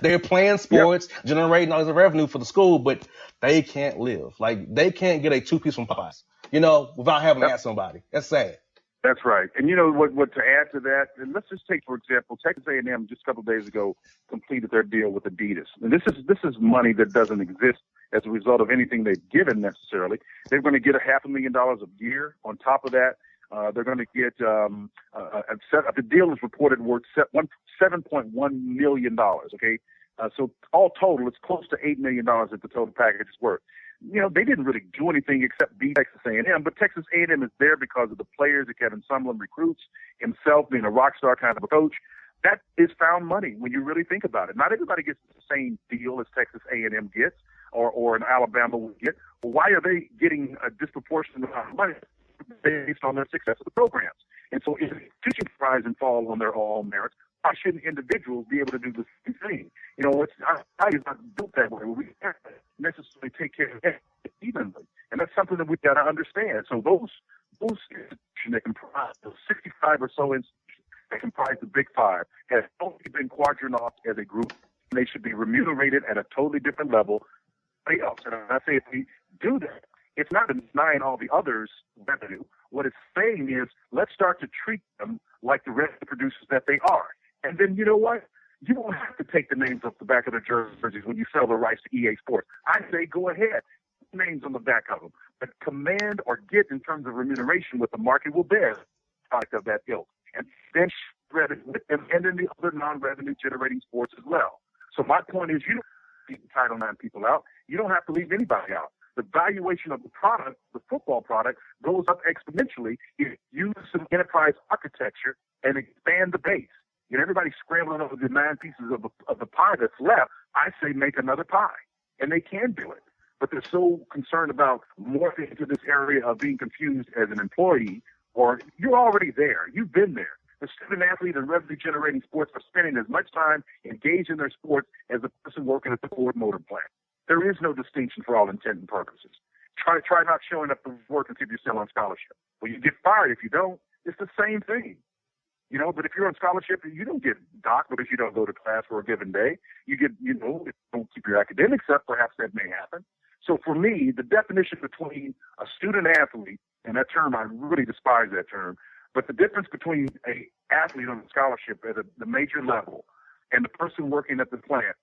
They're playing sports, generating all this revenue for the school, but they can't live. Like they can't get a 2-piece from Popeyes, without having to ask somebody. That's sad. That's right. And you know what to add to that, and let's just take, for example, Texas A&M just a couple of days ago completed their deal with Adidas. And this is money that doesn't exist as a result of anything they've given necessarily. They're going to get $500,000 a year on top of that. They're going to get the deal is reported worth $7.1 million. Okay, so all total, it's close to $8 million that the total package is worth. You know, they didn't really do anything except beat Texas A&M, but Texas A&M is there because of the players that Kevin Sumlin recruits, himself being a rock star kind of a coach. That is found money when you really think about it. Not everybody gets the same deal as Texas A&M gets or an Alabama would get. Well, why are they getting a disproportionate amount of money based on their success of the programs? And so if teaching rise and fall on their own merits, why shouldn't individuals be able to do the same thing? You know, I is not built that way. We can't necessarily take care of it evenly. And that's something that we've got to understand. So those institutions that comprise those 65 or so institutions that comprise the Big Five have only been quadrant off as a group. And they should be remunerated at a totally different level than anybody else. And I say if we do that, it's not denying all the others revenue. What it's saying is let's start to treat them like the revenue producers that they are. And then you know what? You don't have to take the names off the back of the jerseys when you sell the rights to EA Sports. I say go ahead, names on the back of them, but command or get in terms of remuneration what the market will bear product of that ilk, and then spread it with them and then the other non-revenue generating sports as well. So my point is, you don't leave the Title IX people out. You don't have to leave anybody out. The valuation of the product, the football product, goes up exponentially if you use some enterprise architecture and expand the base. You know, everybody's scrambling over the 9 pieces of the pie that's left. I say make another pie, and they can do it. But they're so concerned about morphing into this area of being confused as an employee, or you're already there. You've been there. The student athlete and revenue-generating sports are spending as much time engaged in their sports as the person working at the Ford Motor plant. There is no distinction for all intent and purposes. Try not showing up to work until you're still on scholarship. Well, you get fired if you don't. It's the same thing. You know, but if you're on scholarship, you don't get docked because you don't go to class for a given day. You get, you know, don't keep your academics up. Perhaps that may happen. So for me, the definition between a student athlete, and that term, I really despise that term, but the difference between a athlete on a scholarship at the major level and the person working at the plant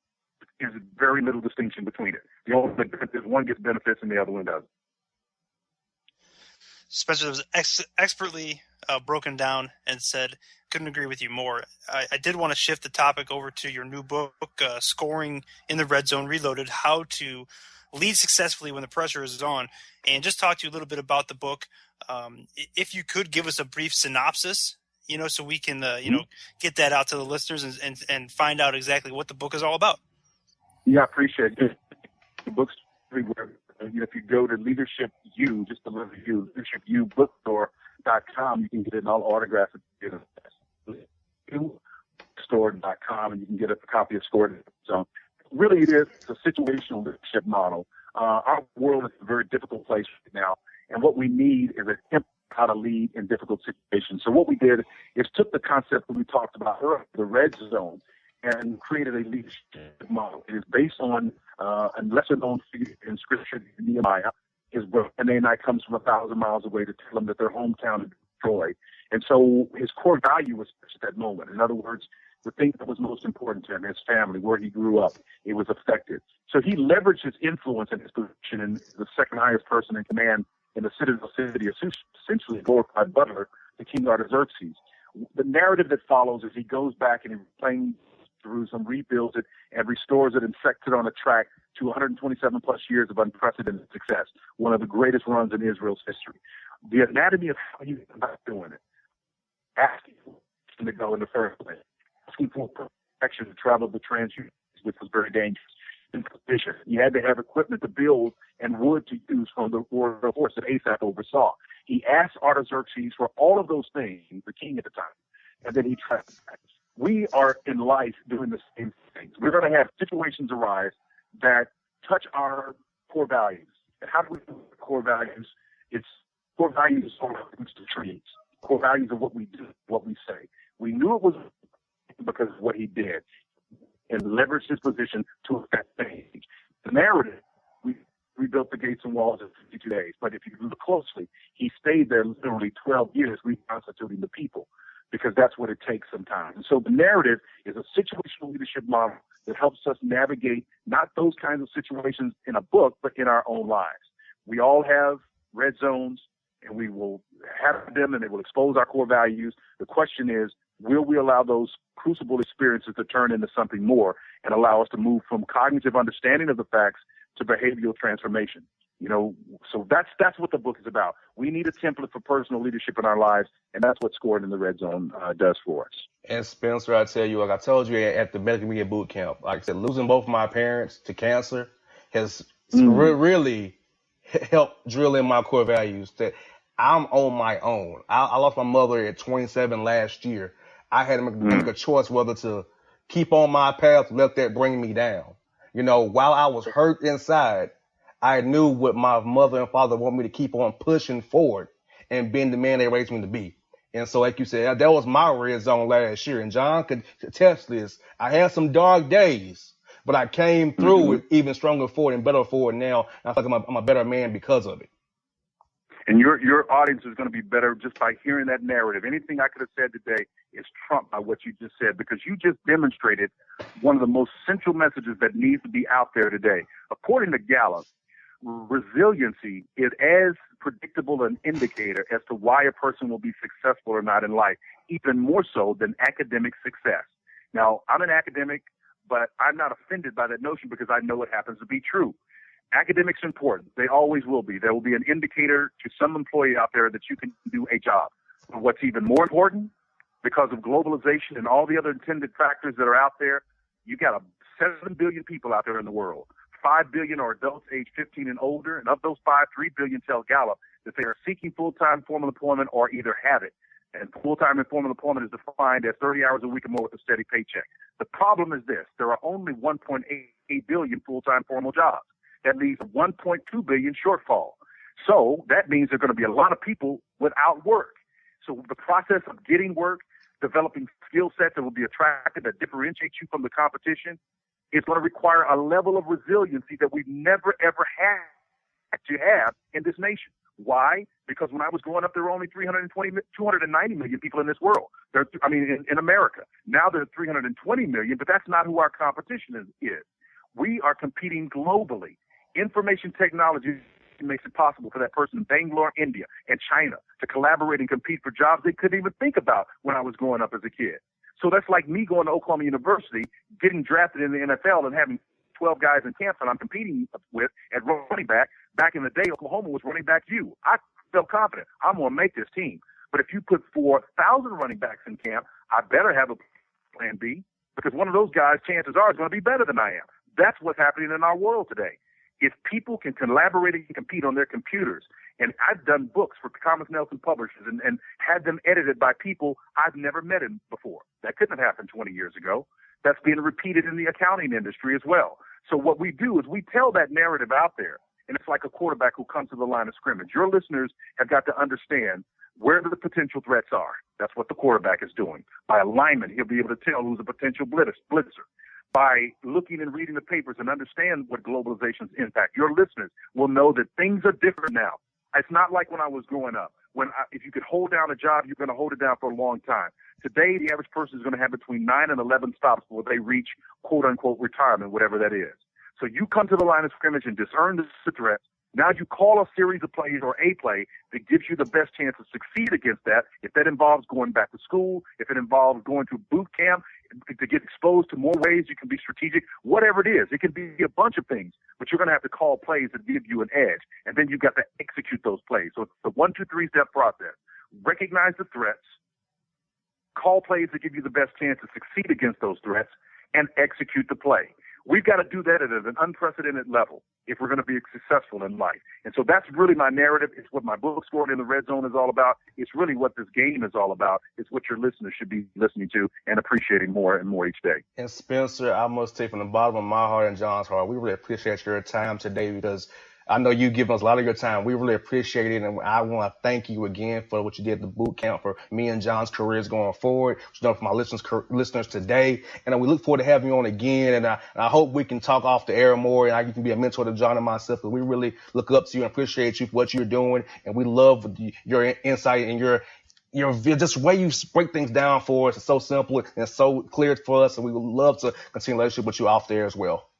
is very little distinction between it. The only difference is one gets benefits and the other one doesn't. Spencer was expertly broken down and said, couldn't agree with you more. I did want to shift the topic over to your new book, Scoring in the Red Zone Reloaded, How to Lead Successfully When the Pressure is On, and just talk to you a little bit about the book. If you could give us a brief synopsis, you know, so we can, you know, get that out to the listeners and find out exactly what the book is all about. Yeah, I appreciate it. The book's everywhere. You know, if you go to Leadership U, just the letter U, leadershipubookstore.com, you can get it all autographed. Store.com, and you can get a copy of Scored. So really it is a situational leadership model. Our world is a very difficult place right now, and what we need is a template how to lead in difficult situations. So what we did is took the concept that we talked about earlier, the red zone, and created a leadership model. It is based on a lesser-known figure in Scripture, Nehemiah. His brother Hanani comes from 1,000 miles away to tell him that their hometown is destroyed. And so his core value was at that moment. In other words, the thing that was most important to him, his family, where he grew up, it was affected. So he leveraged his influence and his position in the second highest person in command in the citadel city, essentially glorified butler to King Artaxerxes. The narrative that follows is he goes back and he reclaims Jerusalem, rebuilds it, and restores it and sets it on a track to 127 plus years of unprecedented success, one of the greatest runs in Israel's history. The anatomy of how you go about doing it, asking to go in the first place, asking for protection to travel the transunions, which was very dangerous. You had to have equipment to build and wood to use from the horse that Asaph oversaw. He asked Artaxerxes for all of those things, the king at the time, and then he traveled back. We are in life doing the same things. We're going to have situations arise that touch our core values. And how do we do core values? It's core values are roots to trees. Core values are what we do, what we say. We knew it was because of what he did and leveraged his position to affect change. The narrative, we rebuilt the gates and walls in 52 days. But if you look closely, he stayed there literally 12 years reconstituting the people, because that's what it takes sometimes. And so the narrative is a situational leadership model that helps us navigate not those kinds of situations in a book, but in our own lives. We all have red zones, and we will have them, and they will expose our core values. The question is, will we allow those crucible experiences to turn into something more and allow us to move from cognitive understanding of the facts to behavioral transformation? You know, so that's what the book is about. We need a template for personal leadership in our lives, and that's what Scored in the Red Zone does for us. And Spencer, I tell you, like I told you at the medical media boot camp, like I said, losing both my parents to cancer has really helped drill in my core values that I'm on my own. I lost my mother at 27 last year. I had to make a choice whether to keep on my path, let that bring me down. You know, while I was hurt inside, I knew what my mother and father want me to keep on pushing forward and being the man they raised me to be. And so, like you said, that was my red zone last year. And John could attest this. I had some dark days, but I came through it even stronger for it and better for it now. And I feel like I'm a better man because of it. And your audience is going to be better just by hearing that narrative. Anything I could have said today is trumped by what you just said, because you just demonstrated one of the most central messages that needs to be out there today. According to Gallup, resiliency is as predictable an indicator as to why a person will be successful or not in life, even more so than academic success. Now, I'm an academic, but I'm not offended by that notion because I know it happens to be true. Academics are important. They always will be. There will be an indicator to some employee out there that you can do a job. But what's even more important, because of globalization and all the other intended factors that are out there, you got 7 billion people out there in the world. 5 billion are adults age 15 and older, and of those 3 billion tell Gallup that they are seeking full-time formal employment or either have it. And full-time and formal employment is defined as 30 hours a week or more with a steady paycheck. The problem is this: there are only 1.8 billion full-time formal jobs. That leaves a 1.2 billion shortfall. So that means there are going to be a lot of people without work. So the process of getting work, developing skill sets that will be attractive, that differentiate you from the competition, is going to require a level of resiliency that we've never, ever had to have in this nation. Why? Because when I was growing up, there were only 290 million people in this world. In America. Now there are 320 million, but that's not who our competition is. We are competing globally. Information technology makes it possible for that person in Bangalore, India, and China to collaborate and compete for jobs they couldn't even think about when I was growing up as a kid. So that's like me going to Oklahoma University, getting drafted in the NFL, and having 12 guys in camp that I'm competing with at running back. Back in the day, Oklahoma was running back you. I felt confident. I'm going to make this team. But if you put 4,000 running backs in camp, I better have a plan B, because one of those guys, chances are, is going to be better than I am. That's what's happening in our world today. If people can collaborate and compete on their computers, and I've done books for Thomas Nelson Publishers and had them edited by people I've never met before. That couldn't have happened 20 years ago. That's being repeated in the accounting industry as well. So what we do is we tell that narrative out there, and it's like a quarterback who comes to the line of scrimmage. Your listeners have got to understand where the potential threats are. That's what the quarterback is doing. By alignment, he'll be able to tell who's a potential blitzer. By looking and reading the papers and understand what globalization's impact, your listeners will know that things are different now. It's not like when I was growing up. If you could hold down a job, you're going to hold it down for a long time. Today, the average person is going to have between 9 and 11 stops before they reach quote-unquote retirement, whatever that is. So you come to the line of scrimmage and discern the threats. Now you call a series of plays or a play that gives you the best chance to succeed against that. If that involves going back to school, if it involves going to boot camp to get exposed to more ways you can be strategic, whatever it is, it can be a bunch of things, but you're going to have to call plays that give you an edge. And then you've got to execute those plays. So it's the 1, 2, 3 step process. Recognize the threats, call plays that give you the best chance to succeed against those threats, and execute the play. We've got to do that at an unprecedented level if we're going to be successful in life. And so that's really my narrative. It's what my book, Scored in the Red Zone, is all about. It's really what this game is all about. It's what your listeners should be listening to and appreciating more and more each day. And Spencer, I must say from the bottom of my heart and John's heart, we really appreciate your time today, because I know you give us a lot of your time. We really appreciate it, and I want to thank you again for what you did at the boot camp for me and John's careers going forward. What you done for my listeners today, and we look forward to having you on again. And I hope we can talk off the air more, and you can be a mentor to John and myself. Because we really look up to you and appreciate you for what you're doing, and we love your insight and your just way you break things down for us. It's so simple and so clear for us, and we would love to continue a relationship with you off there as well.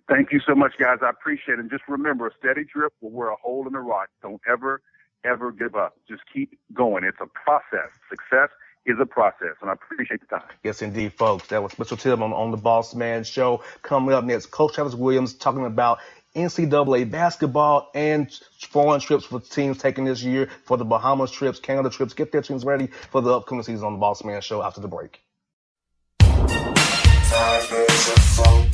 Thank you so much, guys. I appreciate it. And just remember, a steady drip will wear a hole in the rock. Don't ever, ever give up. Just keep going. It's a process. Success is a process, and I appreciate the time. Yes, indeed, folks. That was Mr. Tillman on the Bossman Show. Coming up next, Coach Travis Williams talking about NCAA basketball and foreign trips for teams taking this year for the Bahamas trips, Canada trips. Get their teams ready for the upcoming season on the Bossman Show after the break. 5 days of fun.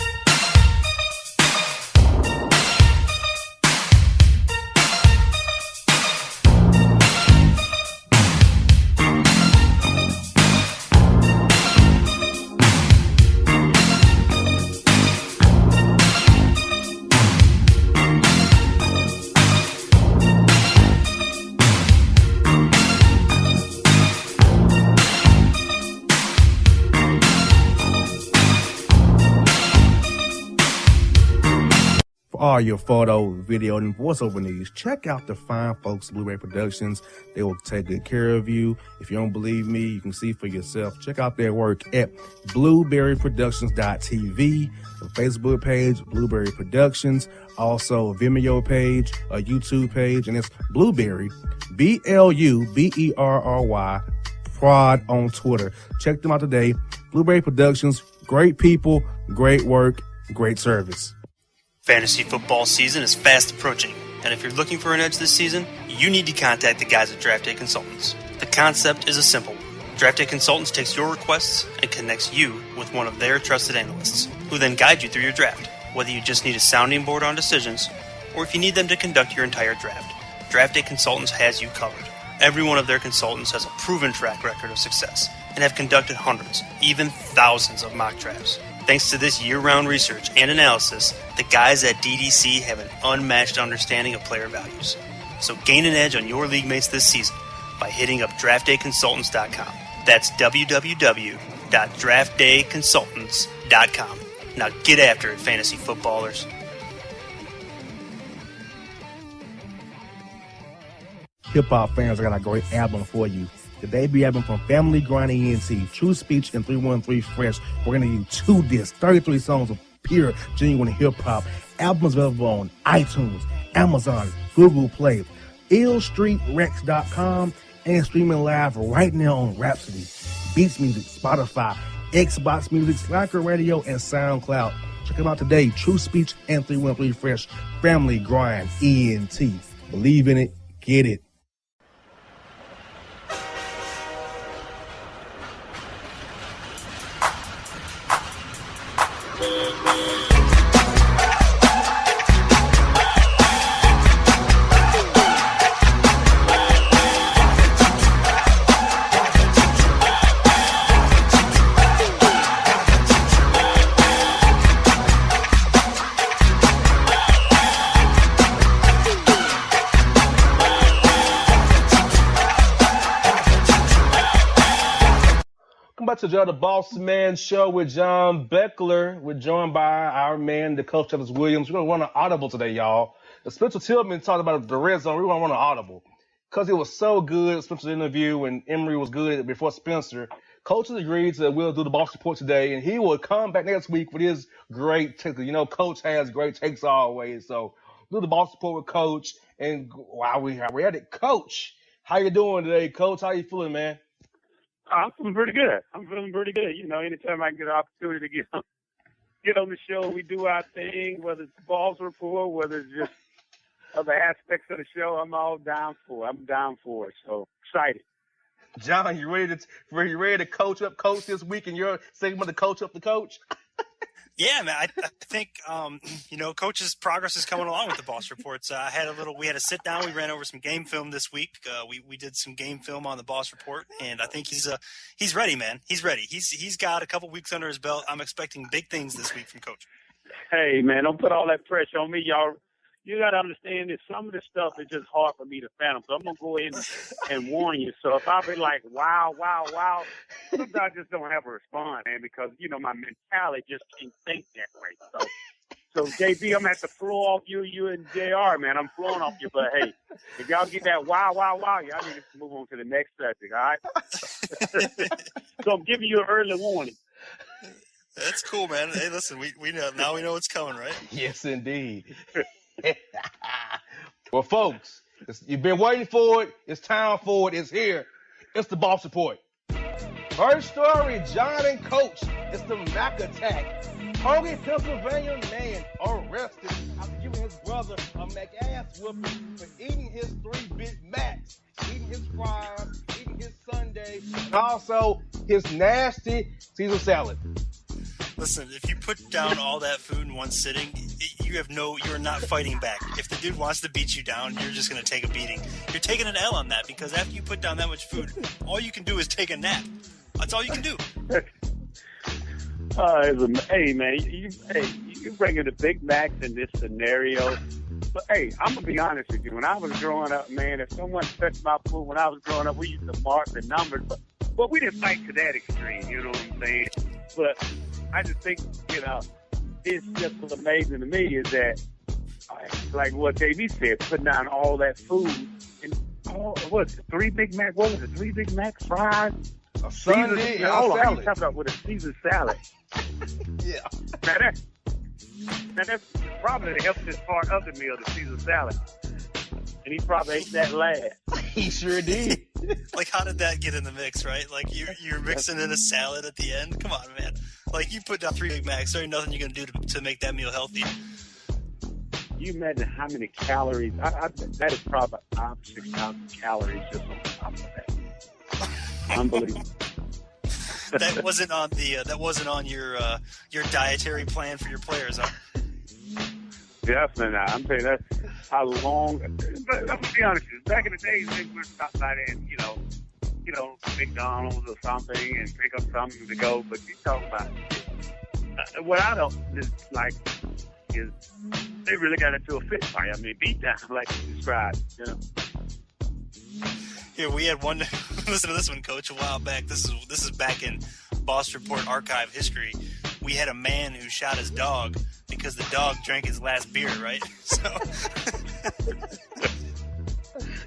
All your photo, video, and voiceover needs, check out the fine folks at Blueberry Productions. They will take good care of you. If you don't believe me, you can see for yourself. Check out their work at blueberryproductions.tv, the Facebook page, Blueberry Productions, also a Vimeo page, a YouTube page, and it's Blueberry, BLUBERRY, Prod on Twitter. Check them out today. Blueberry Productions, great people, great work, great service. Fantasy football season is fast approaching, and if you're looking for an edge this season, you need to contact the guys at Draft Day Consultants. The concept is a simple one. Draft Day Consultants takes your requests and connects you with one of their trusted analysts, who then guide you through your draft, whether you just need a sounding board on decisions, or if you need them to conduct your entire draft. Draft Day Consultants has you covered. Every one of their consultants has a proven track record of success, and have conducted hundreds, even thousands of mock drafts. Thanks to this year-round research and analysis, the guys at DDC have an unmatched understanding of player values. So gain an edge on your league mates this season by hitting up draftdayconsultants.com. That's www.draftdayconsultants.com. Now get after it, fantasy footballers. Hip-hop fans, I got a great album for you. The debut album from Family Grind ENT, True Speech and 313 Fresh. We're going to give you 2 discs, 33 songs of pure, genuine hip-hop. Albums available on iTunes, Amazon, Google Play, illstreetrex.com, and streaming live right now on Rhapsody, Beats Music, Spotify, Xbox Music, Slacker Radio, and SoundCloud. Check them out today. True Speech and 313 Fresh. Family Grind ENT. Believe in it. Get it. To the Bossman Show with John Beckler. We're joined by our man, the Coach Travis Williams. We're going to run an audible today, y'all. Spencer Tillman talked about the red zone. We want to run an audible because it was so good. Spencer's interview and Emory was good before Spencer. Coach has agreed to we'll do the Boss Report today, and he will come back next week with his great takes. You know, Coach has great takes always. So do the Boss Report with Coach. And while we're at it, Coach, how you doing today, Coach? How you feeling, man? I'm feeling pretty good. You know, anytime I can get an opportunity to get on the show, we do our thing, whether it's Balls Report, whether it's just other aspects of the show, I'm all down for. I'm down for it. So excited. John, you ready to coach up Coach this week in your segment to coach up the coach? Yeah, man. I think Coach's progress is coming along with the Boss Reports. We had a sit down. We ran over some game film this week. We did some game film on the Boss Report, and I think he's ready, man. He's ready. He's got a couple weeks under his belt. I'm expecting big things this week from Coach. Hey, man, don't put all that pressure on me. Y'all you got to understand that some of this stuff is just hard for me to fathom. So I'm going to go in and warn you. So if I be like, wow, sometimes I just don't have a response, man, because, you know, my mentality just can't think that way. So JB, I'm going to have to flow off you and JR, man. I'm flowing off you. But, hey, if y'all get that wow, y'all need to move on to the next subject, all right? So I'm giving you an early warning. That's cool, man. Hey, listen, we know now. We know what's coming, right? Yes, indeed. Well, folks, you've been waiting for it. It's time for it. It's here. It's the Boss Report. First story: John and Coach. It's the Mac attack. Hungry Pennsylvania man arrested after giving his brother a Mac-ass whooping for eating his 3 Big Macs, eating his fries, eating his sundae, and also his nasty Caesar salad. Listen, if you put down all that food in one sitting, you're not fighting back. If the dude wants to beat you down, you're just going to take a beating. You're taking an L on that because after you put down that much food, all you can do is take a nap. That's all you can do. Hey, man, you bringing the Big Macs in this scenario. But, hey, I'm going to be honest with you. When I was growing up, man, if someone touched my food when I was growing up, we used to mark the numbers. But we didn't fight to that extreme, you know what I'm saying? But I just think, you know, it's just what's amazing to me is that, like what JB said, putting down all that food and what's it, 3 Big Mac? What was it? 3 Big Mac fries? A sundae and a hold on, salad. he's talking about with a Caesar salad. Yeah. Now that's probably the healthiest part of the meal, the Caesar salad. And he probably ate that last. He sure did. Like, how did that get in the mix, right? Like, you're mixing in a salad at the end? Come on, man. Like, you put down 3 Big Macs. There ain't nothing you're going to do to make that meal healthy. You imagine how many calories? That is probably 6,000 calories just on top of that. Unbelievable. That wasn't on your dietary plan for your players, huh? Definitely not. I'm saying that's how long. But I'm gonna be honest with you. Back in the days, they would stop by there and you know, McDonald's or something and pick up something to go. But you talking about what I don't like is they really got into a fist fight. I mean, beat down like you described. You know. Here we had one. Listen to this one, Coach. A while back. This is back in Boss Report archive history. We had a man who shot his dog because the dog drank his last beer, right? So.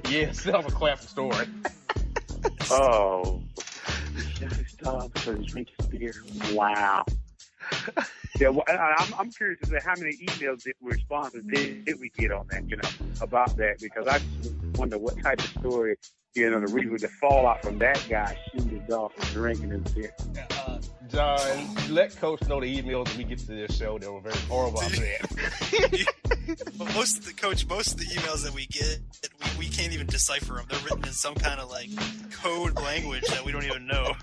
Yes, that was a classic story. Oh. He shot his dog because he drank his beer. Wow. Yeah, well, I'm curious to say how many emails, responses did we get on that, you know, about that? Because I just wonder what type of story, you know, the reason the fallout from that guy shooting his dog for drinking his beer. John, let Coach know the emails when we get to this show that were very horrible after that. Most of the emails that we get, we can't even decipher them. They're written in some kind of like code language that we don't even know.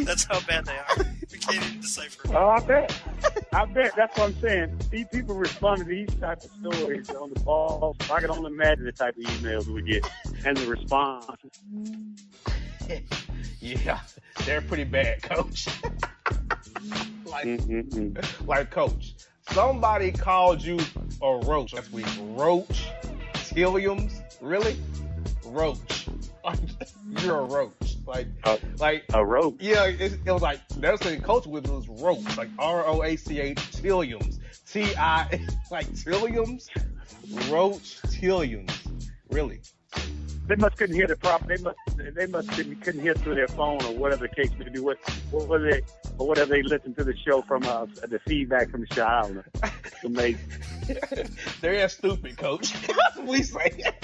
That's how bad they are. We can't even decipher them. Oh, I bet. That's what I'm saying. These people respond to these type of stories on the ball. I can only imagine the type of emails we get and the responses. Yeah, they're pretty bad, Coach. Like, Coach, somebody called you a roach last week. Roach? Williams? Really? Roach. You're a roach. Like a roach? Yeah, it was like, never saying Coach was roach. Like ROACH Williams. T-I, like Williams? Roach Williams. Really? They must couldn't hear the problem. They must couldn't hear through their phone or whatever the case may be. What were they, or whatever they listened to the show from the feedback from the show. I don't know. It's amazing. They're stupid, Coach. We say.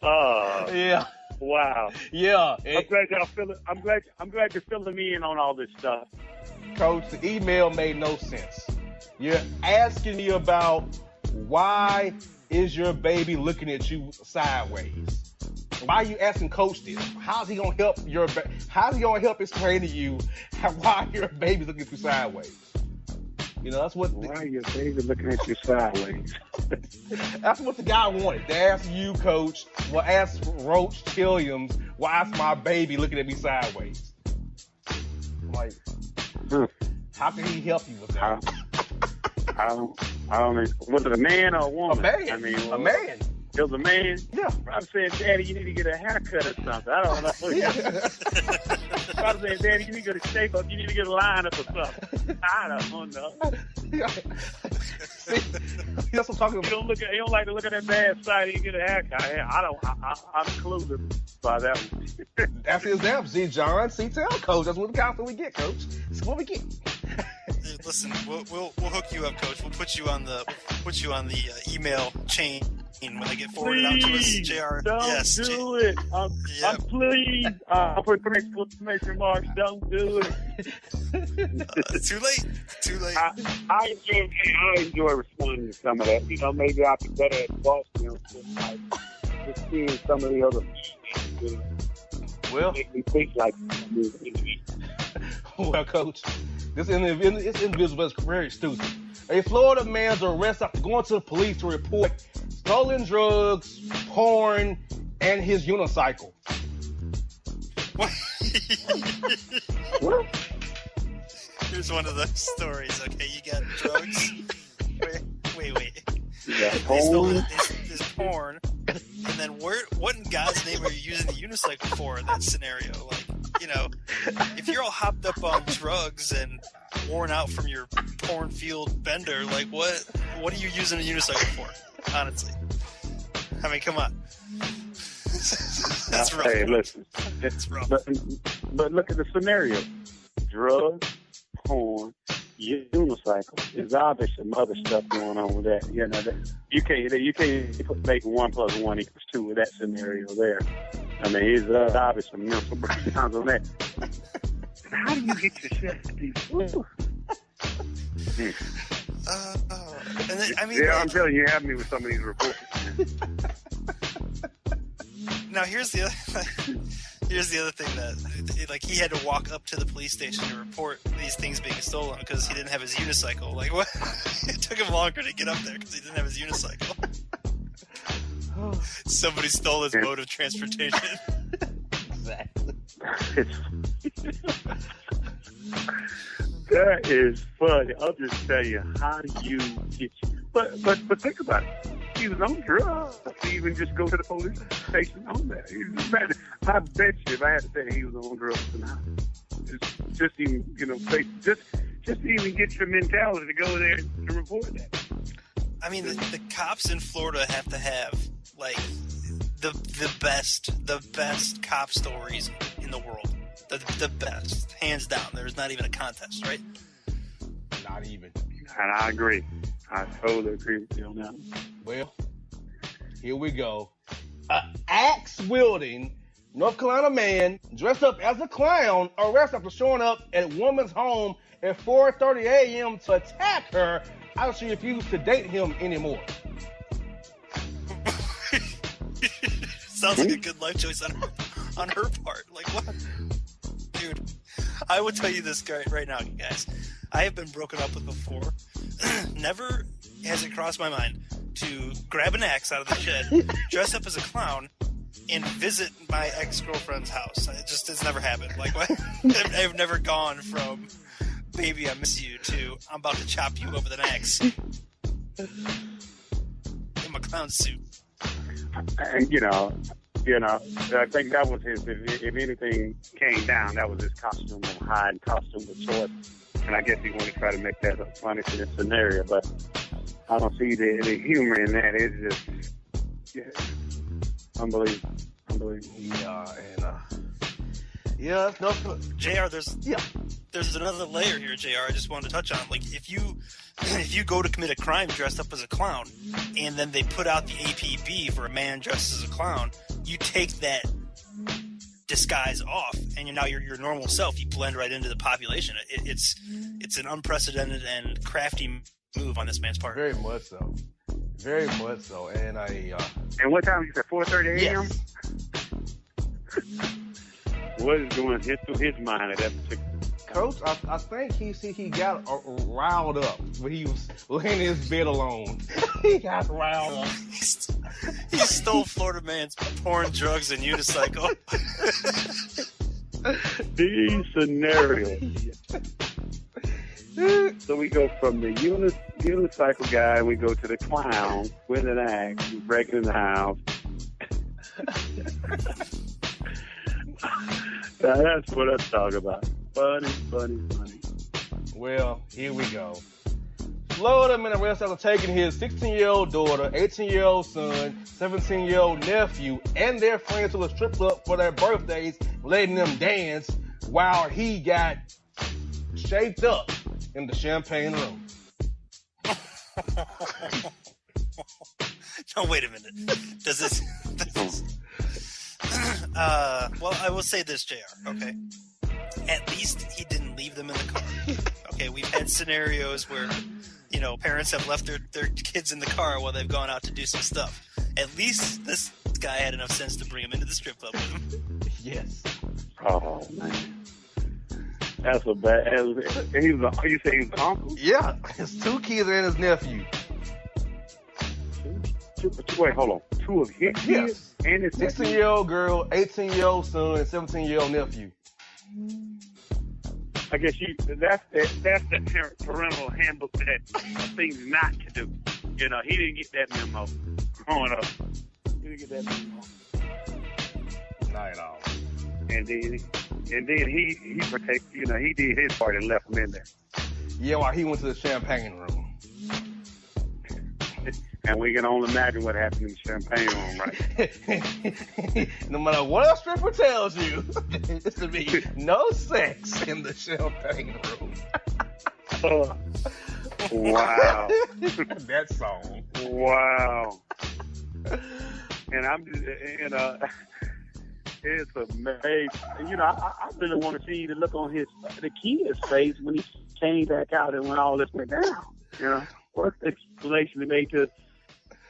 Yeah. Wow. Yeah. I'm glad y'all I'm glad you're filling me in on all this stuff. Coach, the email made no sense. You're asking me about why is your baby looking at you sideways? Why are you asking Coach this? How's he gonna help How's he gonna help explain to you why your baby's looking at you sideways? You know, that's what. Why your baby looking at you sideways? That's what the guy wanted. To ask you, Coach. Well, ask Roach Williams, why is my baby looking at me sideways? Like, how can he help you with that? I don't know. Was it a man or a woman? A man. I mean, a man. It was a man? Yeah. I was saying, Daddy, you need to get a haircut or something. I don't know. I was saying, Daddy, you need to get a shape up. You need to get a line up or something. I don't know. See, that's what I'm talking about. You don't like to look at that bad side and get a haircut. I'm clueless by that one. That's the example. See, John, see, tell Coach. That's what the counsel we get, Coach. That's what we get. Listen, we'll hook you up, Coach. We'll put you on the email chain when they get forwarded out to us. JR, don't do it. I'm please. I'll put exclamation marks. Don't do it. Too late. I enjoy responding to some of that. You know, maybe I'll be better at Bossman, like just seeing some of the other things. Well, make me think like. Well, Coach, this individual is very stupid. A Florida man's arrested after going to the police to report stolen drugs, porn, and his unicycle. What? What? Here's one of those stories. Okay, you got drugs. Wait. Yeah, they stole this porn, and then what in God's name are you using the unicycle for in that scenario? Like, you know, if you're all hopped up on drugs and worn out from your porn field bender, like what are you using a unicycle for? Honestly, I mean, come on. That's rough. Hey, listen, it's rough. But look at the scenario: drugs, porn, unicycle. There's obviously some other stuff going on with that. You know, you can't make 1 + 1 = 2 with that scenario there. I mean, it's obvious some mental breakdowns on that. How do you get yourself to these? And then, I mean, yeah, I'm telling you, you have me with some of these reports. Now here's the other thing that, like, he had to walk up to the police station to report these things being stolen because he didn't have his unicycle. Like, what? It took him longer to get up there because he didn't have his unicycle. Somebody stole his mode of transportation. Exactly. That is funny. I'll just tell you, how do you get you? But think about it. He was on drugs to even just go to the police station on that. I bet you if I had to say he was on drugs tonight, just even, you know, just to even get your mentality to go there to report that. I mean, the cops in Florida have to have, like, the best cop stories in the world. The best, hands down. There's not even a contest, right? Not even. And I agree. I totally agree with you on that. Well, here we go. Axe-wielding North Carolina man dressed up as a clown arrested after showing up at woman's home at 4:30 a.m. to attack her after she refused to date him anymore. Sounds like a good life choice on her part. Like, what? Dude, I will tell you this right now, guys. I have been broken up with before. Never has it crossed my mind to grab an axe out of the shed, dress up as a clown, and visit my ex-girlfriend's house. It's never happened. Like, what? I've never gone from "baby, I miss you" to "I'm about to chop you up with an axe" in my clown suit. And you know, I think that was his. If anything came down, that was his costume of hide, costume of choice. And I guess he wanted to try to make that a funny scenario, but I don't see the humor in that. It's just unbelievable. Yeah, no. JR, there's another layer here, JR. I just wanted to touch on. Like, if you go to commit a crime dressed up as a clown, and then they put out the APB for a man dressed as a clown, you take that disguise off, and now you're your normal self. You blend right into the population. It's an unprecedented and crafty move on this man's part. Very much so. Very much so. And And what time you said? 4:30 a.m. Yes. What is going through his mind at that particular Coach, I think he got riled up when he was laying in his bed alone. He got riled up. He stole Florida man's porn, drugs, and unicycle. These scenarios. So we go from the unicycle guy, we go to the clown with an axe, breaking in the house. Now that's what I'm talking about. Funny. Well, here we go. Florida man arrested after taking his 16-year-old daughter, 18-year-old son, 17-year-old nephew, and their friends to a strip club for their birthdays, letting them dance while he got shaped up in the champagne room. No, wait a minute. Does this well, I will say this, JR, okay? At least he didn't leave them in the car. Okay, we've had scenarios where, you know, parents have left their kids in the car while they've gone out to do some stuff. At least this guy had enough sense to bring him into the strip club with him. Yes. Oh, man. That's a bad. You say he's an uncle? Yeah, his 2 kids and his nephew. Wait, hold on. 2 of his kids? Yes. And his 16-year-old girl, 18-year-old son, and 17-year-old nephew. I guess that's the parental handbook that things not to do. You know, he didn't get that memo growing up. He didn't get that memo. Not at all. And then he protected, you know, he did his part and left him in there. Yeah, while he went to the champagne room. And we can only imagine what happened in the champagne room, right? No matter what a stripper tells you, it's to be no sex in the champagne room. Wow. That song. Wow. And I'm just, you know, it's amazing. You know, I really want to see the look on the kid's face when he came back out and when all this went down. You know, what's the explanation they made to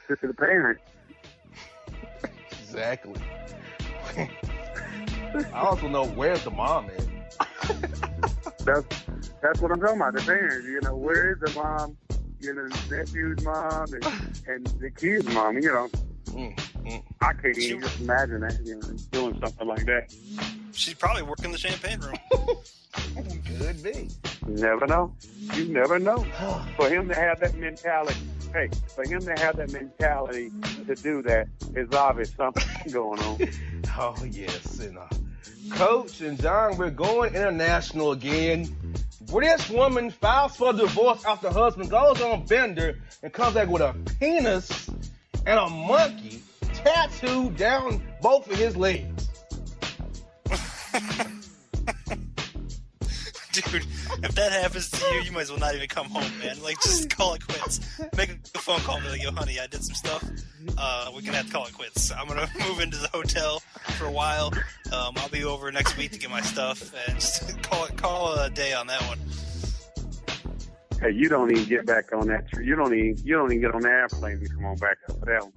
the parent? Exactly. I also know where's the mom at. That's what I'm talking about. The parents, you know, where is the mom? You know, the nephew's mom and the kid's mom. You know, I can't even just imagine that. You know, doing something like that. She's probably working the champagne room. Could be. You never know. You never know. For him to have that mentality. Hey, for him to have that mentality to do that is obvious something going on. Oh, yes. And, Coach and John, we're going international again. British woman files for divorce after husband goes on bender and comes back with a penis and a monkey tattooed down both of his legs. Dude, if that happens to you, you might as well not even come home, man. Like, just call it quits. Make a phone call and be like, yo, honey, I did some stuff. We're going to have to call it quits. I'm going to move into the hotel for a while. I'll be over next week to get my stuff. And just call a day on that one. Hey, you don't even get back on that. You don't even get on the airplane to come on back up for that one.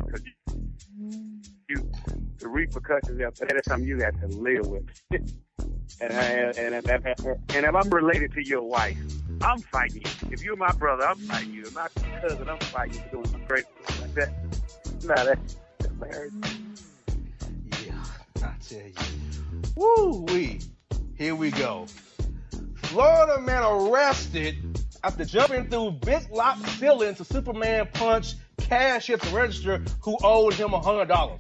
Because the repercussions after that is something you have to live with. And if I'm related to your wife, I'm fighting you. If you're my brother, I'm fighting you. If my cousin, I'm fighting you for doing some crazy stuff like that. Nah, that's marriage. Yeah, I tell you. Woo-wee. Here we go. Florida man arrested after jumping through big lock ceiling to Superman punch cashier at the register who owed him $100.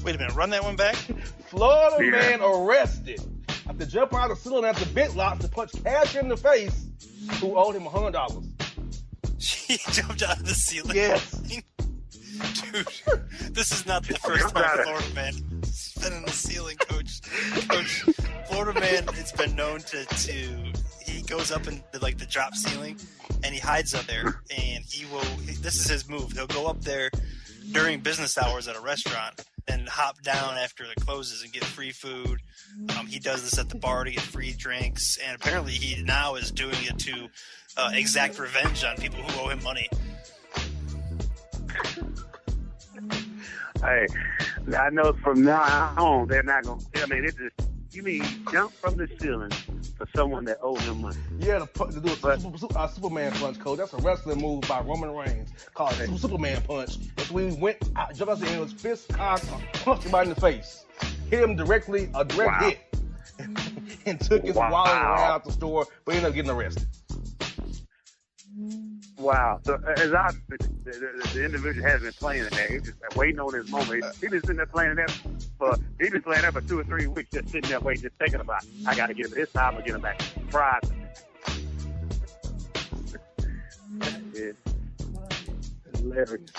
Wait a minute, run that one back? Florida man arrested after jumping out of the ceiling at the big lock to punch cashier in the face who owed him $100. She jumped out of the ceiling? Yes. Dude, this is not the first time Florida man has been in the ceiling, Coach. Coach, Florida man, it's been known to he goes up into like the drop ceiling and he hides up there, and this is his move. He'll go up there during business hours at a restaurant and hop down after it closes and get free food. He does this at the bar to get free drinks, and apparently he now is doing it to exact revenge on people who owe him money. Hey, I know from now on they're not going to. I mean, it's just, you mean jump from the ceiling for someone that owes him money? Yeah, to do a Superman punch, Coach. That's a wrestling move by Roman Reigns called Superman punch. That's when he jumped out the end with his fist cocked, punched him right in the face. Hit him directly, a direct hit. and took his wallet and ran out the store, but ended up getting arrested. Wow. So as the individual has been playing in there, he's just waiting on his moment. He's been sitting there playing that for 2 or 3 weeks, just sitting there waiting, just thinking about, I got to get him this time, I'll get him back. Surprise. That is hilarious.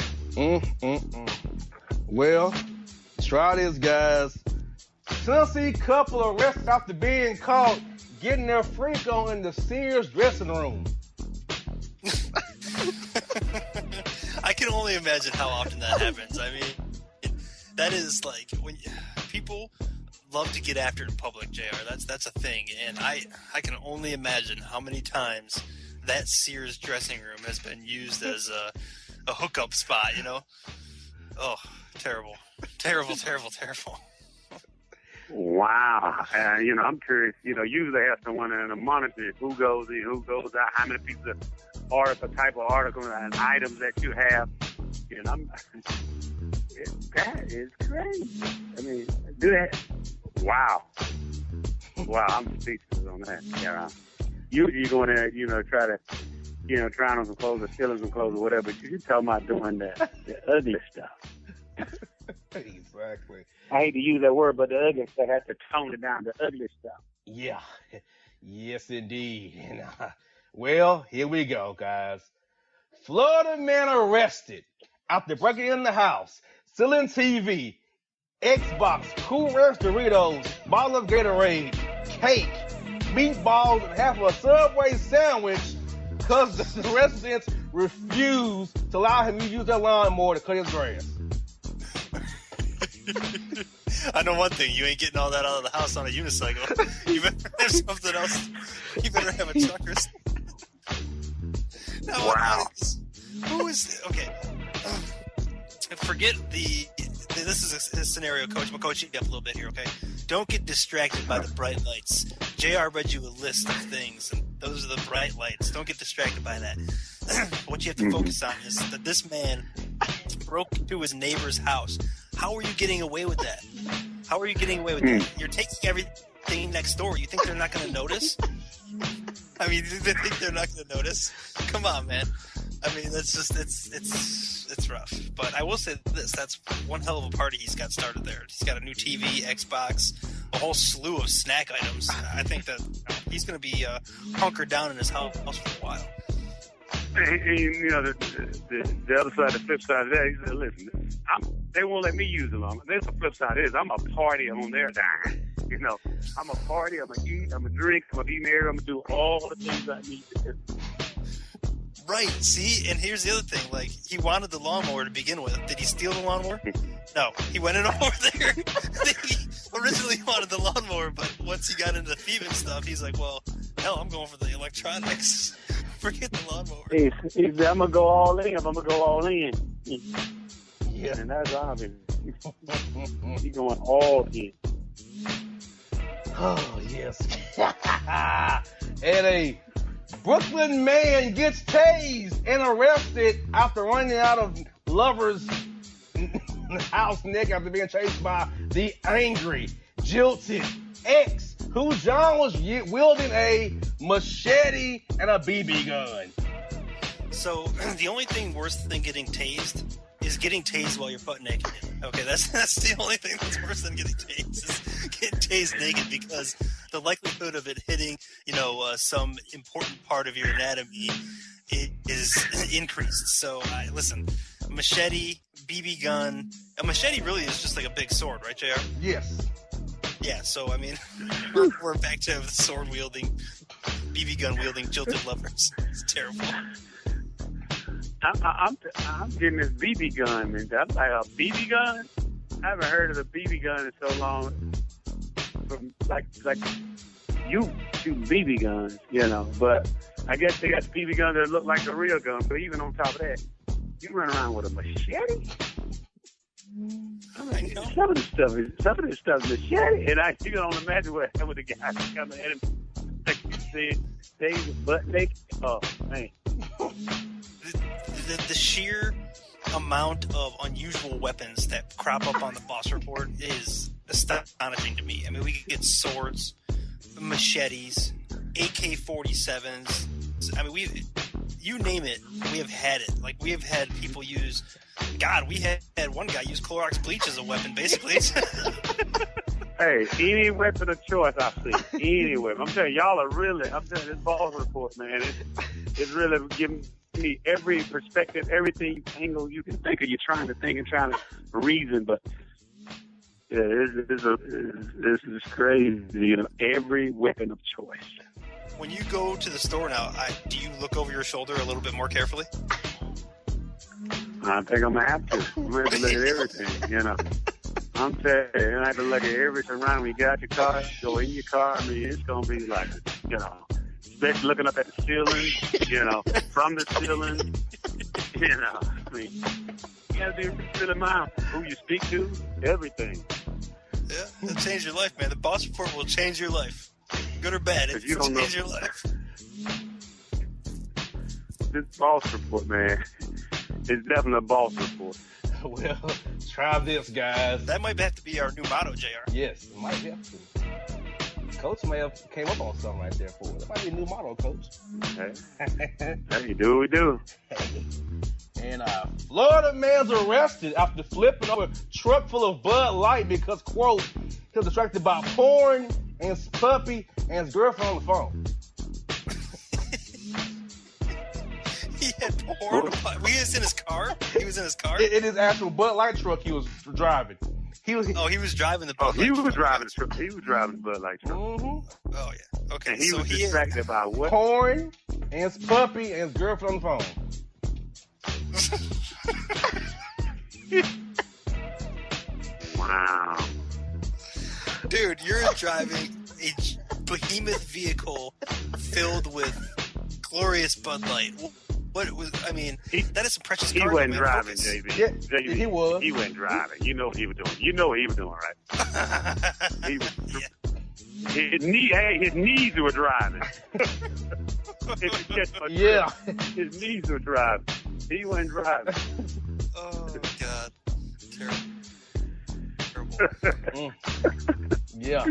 Well, try this, guys. Tennessee couple arrested after being caught getting their freak on in the Sears dressing room. I can only imagine how often that happens. I mean, that is like when people love to get after in public, JR. That's a thing, and I can only imagine how many times that Sears dressing room has been used as a hookup spot. You know, oh, terrible. Wow. I'm curious. Usually they have someone in a monitor who goes in, who goes out, how many pieces of type of article and items that you have. That is crazy. I mean, do that. Wow. I'm speechless on that. Yeah. Usually you go in there, try to, trying on some clothes or stealing some clothes or whatever. But you're talking about doing the ugly stuff. Exactly. I hate to use that word, but the ugly stuff has to tone it down. The ugly stuff. Yeah. Yes, indeed. And, well, here we go, guys. Florida man arrested after breaking in the house, stealing TV, Xbox, Cool Ranch Doritos, bottle of Gatorade, cake, meatballs, and half of a Subway sandwich because the residents refused to allow him to use their lawnmower to cut his grass. I know one thing, you ain't getting all that out of the house on a unicycle. You better have something else. You better have a truck or something. Now, wow. Who is, okay. Forget this is a scenario, Coach. I'm going to coach you up a little bit here, okay? Don't get distracted by the bright lights. JR read you a list of things, and those are the bright lights. Don't get distracted by that. What you have to focus on is that this man broke into his neighbor's house. How are you getting away with that? How are you getting away with that? You're taking everything next door. You think they're not going to notice? I mean, they think they're not going to notice? Come on, man. I mean, that's just, it's rough. But I will say this, that's one hell of a party he's got started there. He's got a new TV, Xbox, a whole slew of snack items. I think that he's going to be hunkered down in his house for a while. And the other side, the flip side of that, he said, listen, they won't let me use them. There's the flip side is I'm a party on their dime. I'm a party, I'm going to eat, I'm going to drink, I'm going to be married, I'm going to do all the things I need to do. Right, see? And here's the other thing. Like, he wanted the lawnmower to begin with. Did he steal the lawnmower? No. He went in over there. He originally wanted the lawnmower, but once he got into the thieving stuff, he's like, well, hell, I'm going for the electronics. Forget the lawnmower. He said, I'm going to go all in. I'm going to go all in. Yeah. And that's obvious. He's going all in. Oh, yes. And a Brooklyn man gets tased and arrested after running out of lover's house neck after being chased by the angry, jilted ex, who John was wielding a machete and a BB gun. So the only thing worse than getting tased is getting tased while you're butt naked. Okay, that's the only thing that's worse than getting tased is getting tased naked, because the likelihood of it hitting, some important part of your anatomy is increased. So, listen, machete, BB gun. A machete really is just like a big sword, right, JR? Yes. Yeah, so, I mean, we're back to the sword-wielding, BB gun-wielding, jilted lovers. It's terrible. I'm getting this BB gun, man. I'm like, a BB gun? I haven't heard of a BB gun in so long. From like you shoot BB guns, But I guess they got BB guns that look like a real gun. But even on top of that, you run around with a machete. I mean, some of this stuff is machete, and you don't imagine what happened with the guy coming at him. Like you said, they butt naked. Oh man. The sheer amount of unusual weapons that crop up on the Boss Report is astonishing to me. I mean, we could get swords, machetes, AK-47s. I mean, you name it, we have had it. Like, we have had people use. God, we had one guy use Clorox bleach as a weapon, basically. Hey, any weapon of choice I see, any weapon. I'm telling you, y'all are really. I'm telling you, this Boss Report, man, it's really giving me every perspective, everything angle you can think of. You're trying to think and trying to reason, but yeah, this is crazy. You know, every weapon of choice. When you go to the store now, do you look over your shoulder a little bit more carefully? I think I'm gonna have to. I'm gonna have to look at everything. You know, I'm telling you, I have to look at every surrounding. You got your car, go in your car. I mean, it's gonna be like, you know, especially looking up at the ceiling. You know, from the ceiling. You know, I mean, you gotta be really mindful who you speak to, everything. Yeah, it'll change your life, man. The Boss Report will change your life. Good or bad, it will change your life. This Boss Report, man, is definitely a Boss Report. Well, try this, guys. That might have to be our new motto, JR. Yes, it might have to. Coach may have came up on something right there for us. That might be a new motto, Coach. Hey, do what we do. And Florida man's arrested after flipping over a truck full of Bud Light because, quote, he was distracted by porn and his puppy and his girlfriend on the phone. He had porn. He was in his car? He was in his car? In his actual Bud Light truck he was driving. He was driving the Bud Light he was truck. Driving the truck. He was driving the Bud Light truck. Mm-hmm. Oh, yeah. Okay, and he was distracted by what? Porn and his puppy and his girlfriend on the phone. Wow. Dude, you're driving a behemoth vehicle filled with glorious Bud Light. What was, I mean, that is some precious cargo. He wasn't man. driving, Focus. JB. Yeah, JB. he was. He wasn't driving. You know what he was doing. You know what he was doing, right? He was, his knees were driving. If you catch my drift, his knees were driving. He wasn't driving. Oh, God. Terrible. Yeah.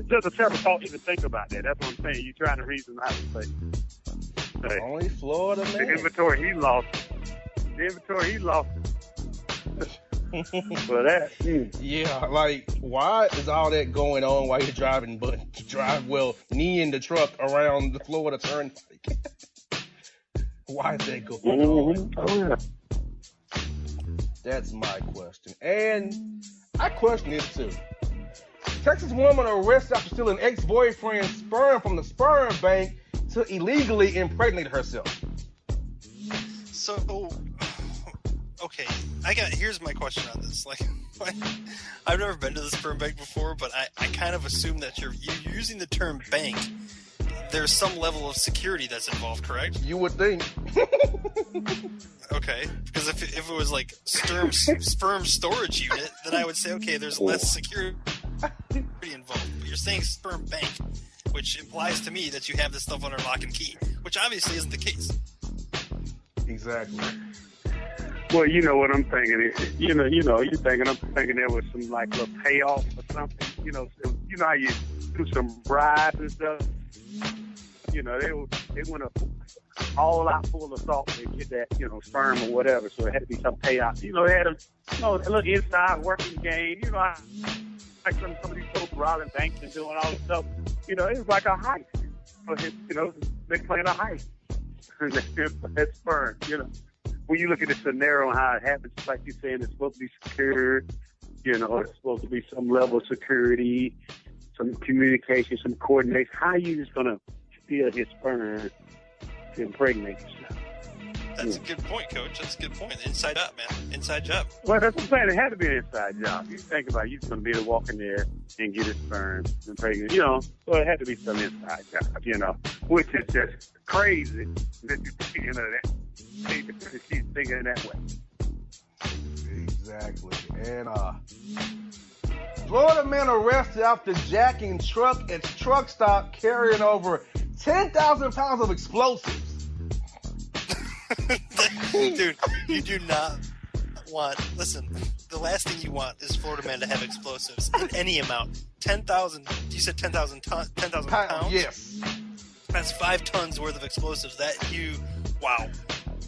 Just a terrible thought to even think about that. That's what I'm saying. You're trying to reason out and say. Only Florida man. The inventory he lost. For that. Yeah, like, why is all that going on while you're driving, but knee in the truck around the Florida Turnpike? Why is that going on? Oh, yeah. That's my question. And I question this, too. Texas woman arrested after stealing ex-boyfriend's sperm from the sperm bank to illegally impregnate herself. So, okay, here's my question on this. Like, I've never been to the sperm bank before, but I kind of assume that you're using the term bank. There's some level of security that's involved, correct? You would think. Okay, because if it was like sperm storage unit, then I would say, okay, there's less security involved. But you're saying sperm bank, which implies to me that you have this stuff under lock and key, which obviously isn't the case. Exactly. Well, you know what I'm thinking. I'm thinking there was some like little payoff or something. You know how you do some bribes and stuff. You know, they went all out full of salt to get that, sperm or whatever. So it had to be some payout. You know, they had them, look inside working game. You know, like some of these folks robbing banks and doing all this stuff. You know, it was like a heist. They playing a heist. That's sperm. You know, when you look at the scenario and how it happens, like you're saying, it's supposed to be secured. You know, it's supposed to be some level of security, some communication, some coordination. How are you just gonna steal his sperm to impregnate yourself? That's a good point, Coach. That's a good point. Inside job, man. Inside job. Well, that's what I'm saying. It had to be an inside job. You think about it, you're going to be able to walk in there and get his sperm and pregnant, so it had to be some inside job, which is just crazy that you're thinking of that. She's thinking that way. Exactly. And Florida man arrested after jacking truck at truck stop carrying over 10,000 pounds of explosives. Dude, you do not want. Listen, the last thing you want is Florida Man to have explosives in any amount. 10,000. You said 10,000 pounds. Yes. That's 5 tons worth of explosives. Wow.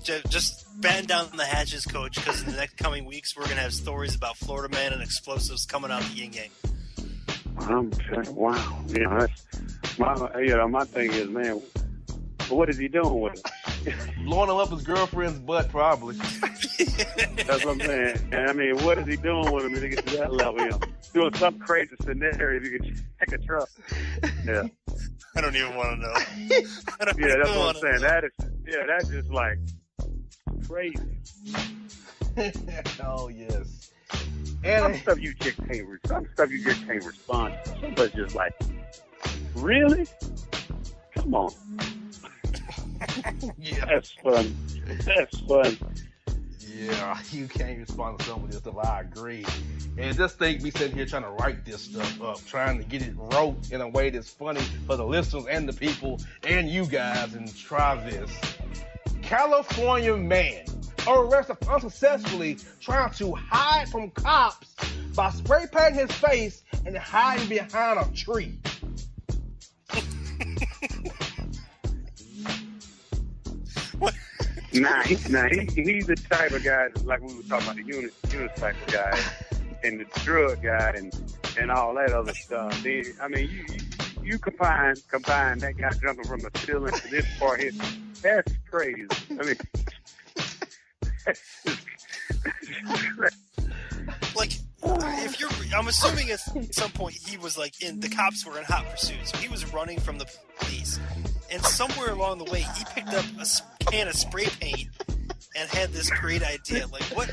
Just batten down the hatches, Coach, because in the next coming weeks we're gonna have stories about Florida Man and explosives coming out the yin yang. I'm saying, wow. That's my thing is, man, what is he doing with it? Blowing him up his girlfriend's butt, probably. That's what I'm saying. And I mean, what is he doing with him to get to that level? Doing some crazy scenario if you can check a truck. Yeah. I don't even want to know. That's what I'm saying. That's just like crazy. Oh yes. Some stuff you just can't respond to. Some stuff just like, really? Come on. Yeah. That's fun. Yeah, you can't respond to some of this stuff. I agree. And just think me sitting here trying to write this stuff up, trying to get it wrote in a way that's funny for the listeners and the people and you guys, and try this. California man arrested unsuccessfully trying to hide from cops by spray painting his face and hiding behind a tree. He's the type of guy, like we were talking about, the unit type of guy, and the drug guy, and all that other stuff. I mean, you combine that guy jumping from the ceiling to this part here. That's crazy. I mean, like, I'm assuming at some point he was like the cops were in hot pursuit, so he was running from the police, and somewhere along the way he picked up a can of spray paint and had this great idea. Like, what?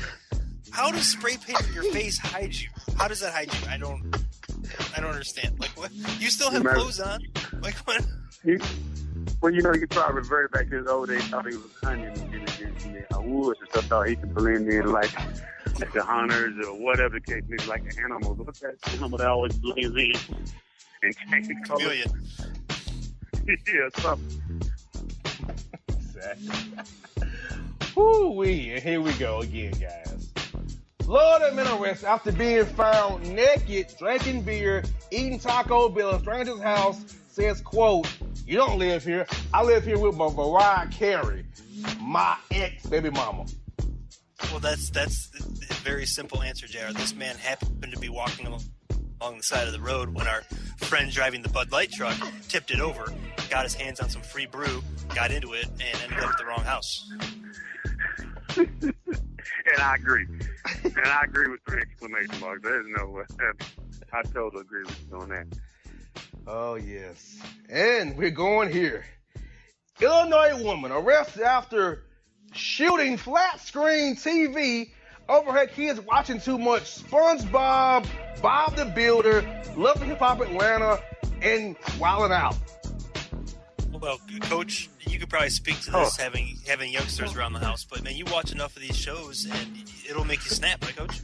How does spray painting your face hide you? How does that hide you? I don't understand. Like, what? You still have clothes on? Like, what? Well, you probably reverted back to his old days. Thought he was hunting in the woods and stuff. Thought he could blend in like the hunters or whatever the case may be, like the animals. What's that animal that always blends in and changes color? Chameleon. Yeah, something. Exactly. Woo-wee. And here we go again, guys. Florida man arrested after being found naked, drinking beer, eating Taco Bell at a stranger's house, says, quote, "You don't live here. I live here with my Mariah Carey, my ex-baby mama." Well, that's a very simple answer, JR. This man happened to be walking along the side of the road when our friend driving the Bud Light truck tipped it over, got his hands on some free brew, got into it, and ended up at the wrong house. And I agree. With 3 exclamation marks. There's no way. I totally agree with you on that. Oh, yes. And we're going here. Illinois woman arrested after shooting flat screen TV over her kids watching too much SpongeBob, Bob the Builder, Love the Hip Hop Atlanta, and Wildin' Out. Well, Coach, you could probably speak to this having youngsters around the house, but man, you watch enough of these shows and it'll make you snap, right, Coach?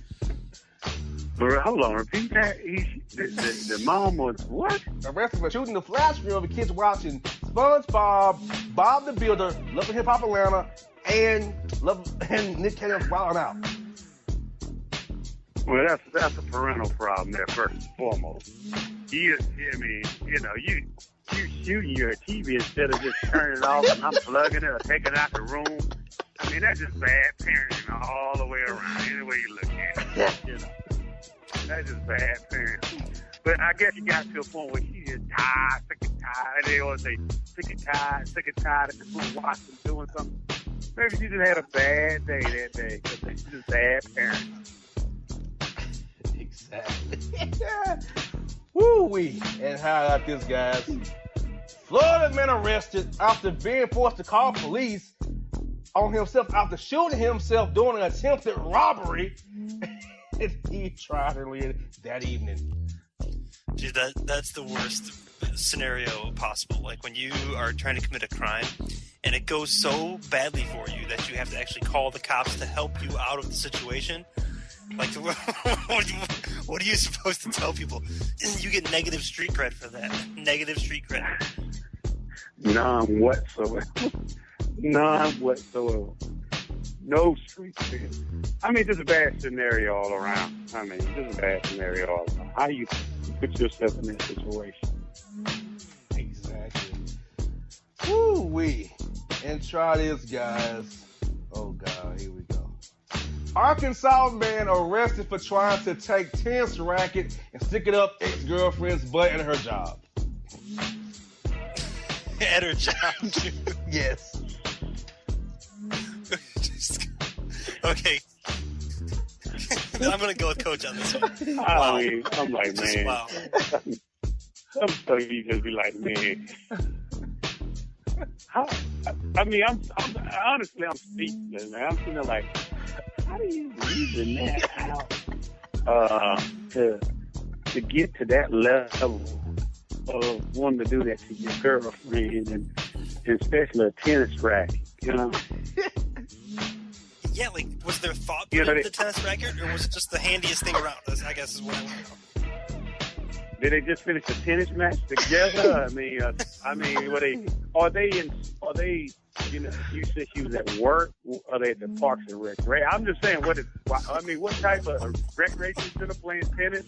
Hold on, repeat that. The mom was what? Arrested for shooting the flash screen of the kids watching SpongeBob, Bob the Builder, Love the Hip Hop Atlanta, and Nick Cannon's Wildin' Out. Well, that's a parental problem there, first and foremost. You shooting your TV instead of just turning it off and unplugging it or taking it out the room. I mean, that's just bad parenting all the way around, any way you look at it. That's just bad parenting. But I guess you got to a point where she just tired, sick and tired. They always say, sick and tired of people watching, doing something. Maybe she just had a bad day that day because it's just bad parenting. Exactly. Woo-wee. And how about this, guys? Florida man arrested after being forced to call police on himself after shooting himself during an attempted robbery. And he tried earlier that evening. Dude, that's the worst scenario possible. Like when you are trying to commit a crime and it goes so badly for you that you have to actually call the cops to help you out of the situation. Like, what are you supposed to tell people? You get negative street cred for that. Negative street cred. None whatsoever. No street cred. I mean, this is a bad scenario all around. How do you put yourself in that situation? Exactly. Woo-wee. And try this, guys. Oh, God, here we go. Arkansas man arrested for trying to take tennis racket and stick it up ex-girlfriend's butt at her job. At her job, dude. Yes. Okay. I'm going to go with Coach on this one. I mean, I'm like, man. Wow. I'm so you just be like, man. I mean, I'm honestly, I'm speechless, man. I'm sitting there like, how do you reason that out to get to that level of wanting to do that to your girlfriend and especially a tennis racket, you know? Yeah, like, was there thought behind the tennis racket, or was it just the handiest thing around? I guess is what I want to know. Did they just finish a tennis match together? I mean, are they, you know, you said she was at work, are they at the Parks and Rec? I'm just saying, what type of recreation center playing tennis?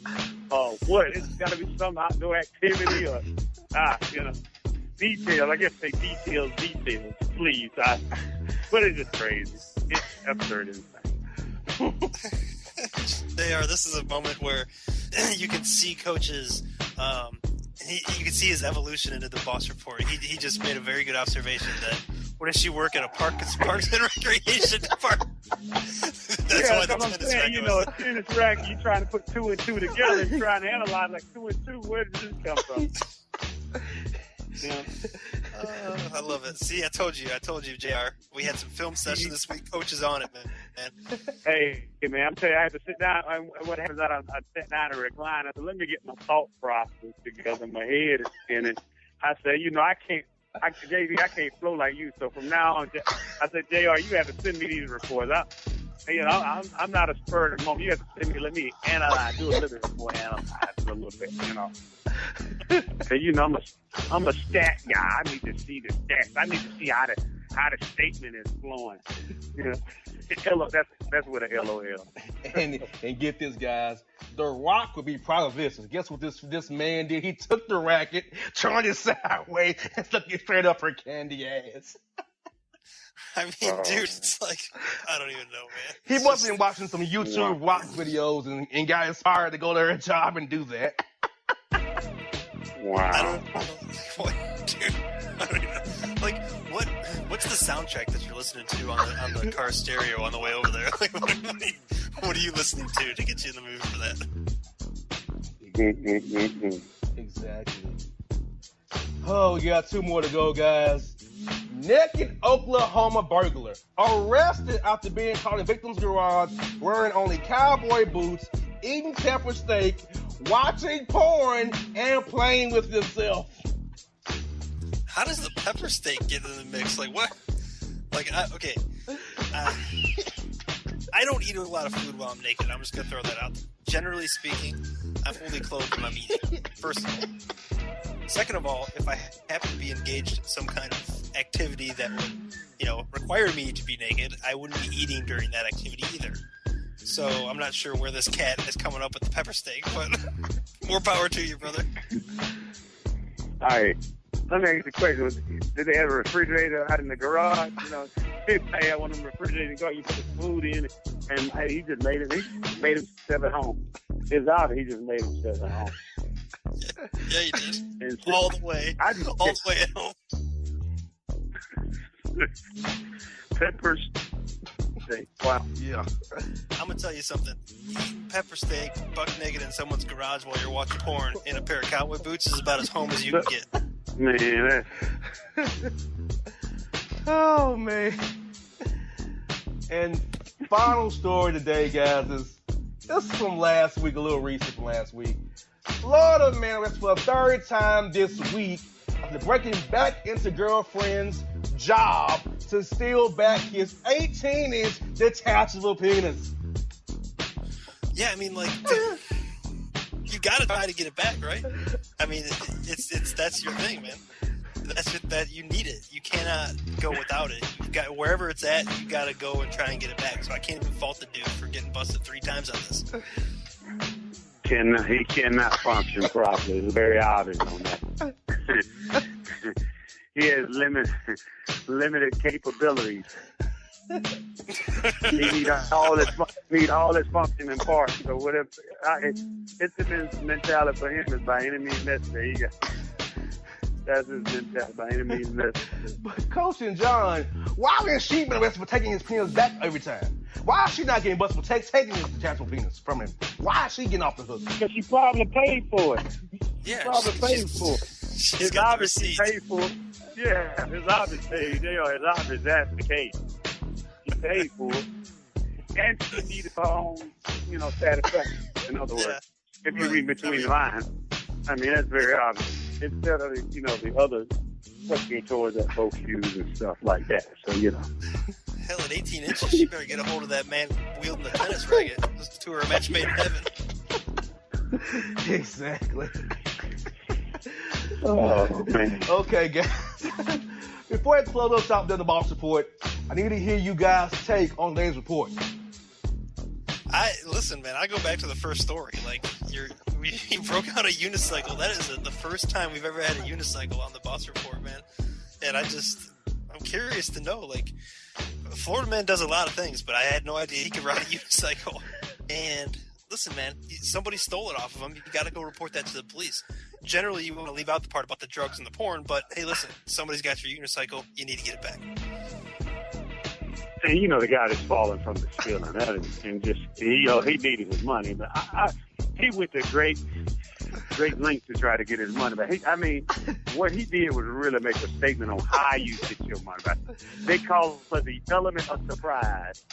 What? It's got to be some outdoor activity or, you know, details. I guess they details, please. But it's just crazy. It's absurd insane. This is a moment where you can see Coach's, you can see his evolution into the Boss Report. He just made a very good observation that what does she work at a parks and recreation department? That's why the tennis racket, you know, a tennis racket, you trying to put 2 and 2 together and trying to analyze like 2 and 2. Where did this come from? Yeah. I love it. See, I told you, JR. We had some film session this week. Coach is on it, man. Hey, man, I'm telling you, I had to sit down. What happens is I sat down and recline. I said, let me get my thought process together. My head is spinning. I said, you know, I can't flow like you. So from now on, I said, JR, you have to send me these reports. I'm not a spur at the moment. You have to send me, let me analyze, do a little bit more analyze a little bit, you know. So, you know, I'm a stat guy. I need to see the stats. I need to see how the statement is flowing. You know, that's what a LOL. And get this, guys. The Rock would be proud of this. And guess what this man did? He took the racket, turned it sideways, and stuck it straight up her candy ass. I mean, dude, it's like, I don't even know, man. He must have been watching some YouTube Rock videos and got inspired to go to her job and do that. Wow. I don't know. What, dude? I don't even know. Like, what's the soundtrack that you're listening to on the car stereo on the way over there? Like, what are you listening to get you in the mood for that? Exactly. Oh, we got 2 more to go, guys. Naked Oklahoma burglar arrested after being caught in victim's garage wearing only cowboy boots, eating pepper steak, watching porn, and playing with himself. How does the pepper steak get in the mix? Like, what? Like, okay. I don't eat a lot of food while I'm naked. I'm just going to throw that out there. Generally speaking, I'm fully clothed when I'm eating, first of all. Second of all, if I happen to be engaged in some kind of activity that would, you know, require me to be naked, I wouldn't be eating during that activity either. So I'm not sure where this cat is coming up with the pepper steak, but more power to you, brother. All right. Let me ask you a question. Did they have a refrigerator out in the garage? You know, they had one of them refrigerators, you put the food in it, and hey, he just made himself at home. It's out, he just made himself at home. Yeah, you did. All the way. All the way at home. Pepper steak. Wow. Yeah. I'm going to tell you something. Eating pepper steak, buck naked in someone's garage while you're watching porn in a pair of cowboy boots is about as home as you can get. Man, oh, man. And final story today, guys, is this is from last week, a little recent from last week. Florida man arrested for a 3rd time this week after breaking back into girlfriend's job to steal back his 18-inch detachable penis. Yeah, I mean, like, you gotta try to get it back, right? I mean, it's that's your thing, man. that you need it. You cannot go without it. You've got wherever it's at, you got to go and try and get it back. So I can't even fault the dude for getting busted 3 times on this. He cannot function properly. It's very obvious on that. He has limited capabilities. He need all his functioning parts. So whatever, it's his mentality for him is by any means necessary. That's his mentality by any means necessary. But Coach and John, why isn't she been arrested for taking his penis back every time? Why is she not getting busted for taking his detachable penis from him? Why is she getting off the hook? Because she probably paid for it. Yeah, probably paid for it. She's got the receipt. Paid for it. Yeah, it's obvious. It's obvious that's the case. She paid for it, and she needed her own, satisfaction. In other words, if you read between the lines, I mean that's very obvious. Instead of the other pushing towards that both shoes and stuff like that. So Hell, at 18 inches, she better get a hold of that man wielding the tennis racket. Those two are a match made in heaven. Exactly. Oh man. Okay, guys. Before I close us out the box report, I need to hear you guys' take on today's report. Listen, man. I go back to the first story. Like you broke out a unicycle. That is the first time we've ever had a unicycle on the boss report, man. And I'm curious to know. Like, Florida man does a lot of things, but I had no idea he could ride a unicycle. And listen, man, somebody stole it off of him. You got to go report that to the police. Generally, you want to leave out the part about the drugs and the porn, but hey, listen, somebody's got your unicycle. You need to get it back. And the guy that's falling from the ceiling, and just he needed his money, but he went to great lengths to try to get his money back. What he did was really make a statement on how you get your money back. They call it the element of surprise.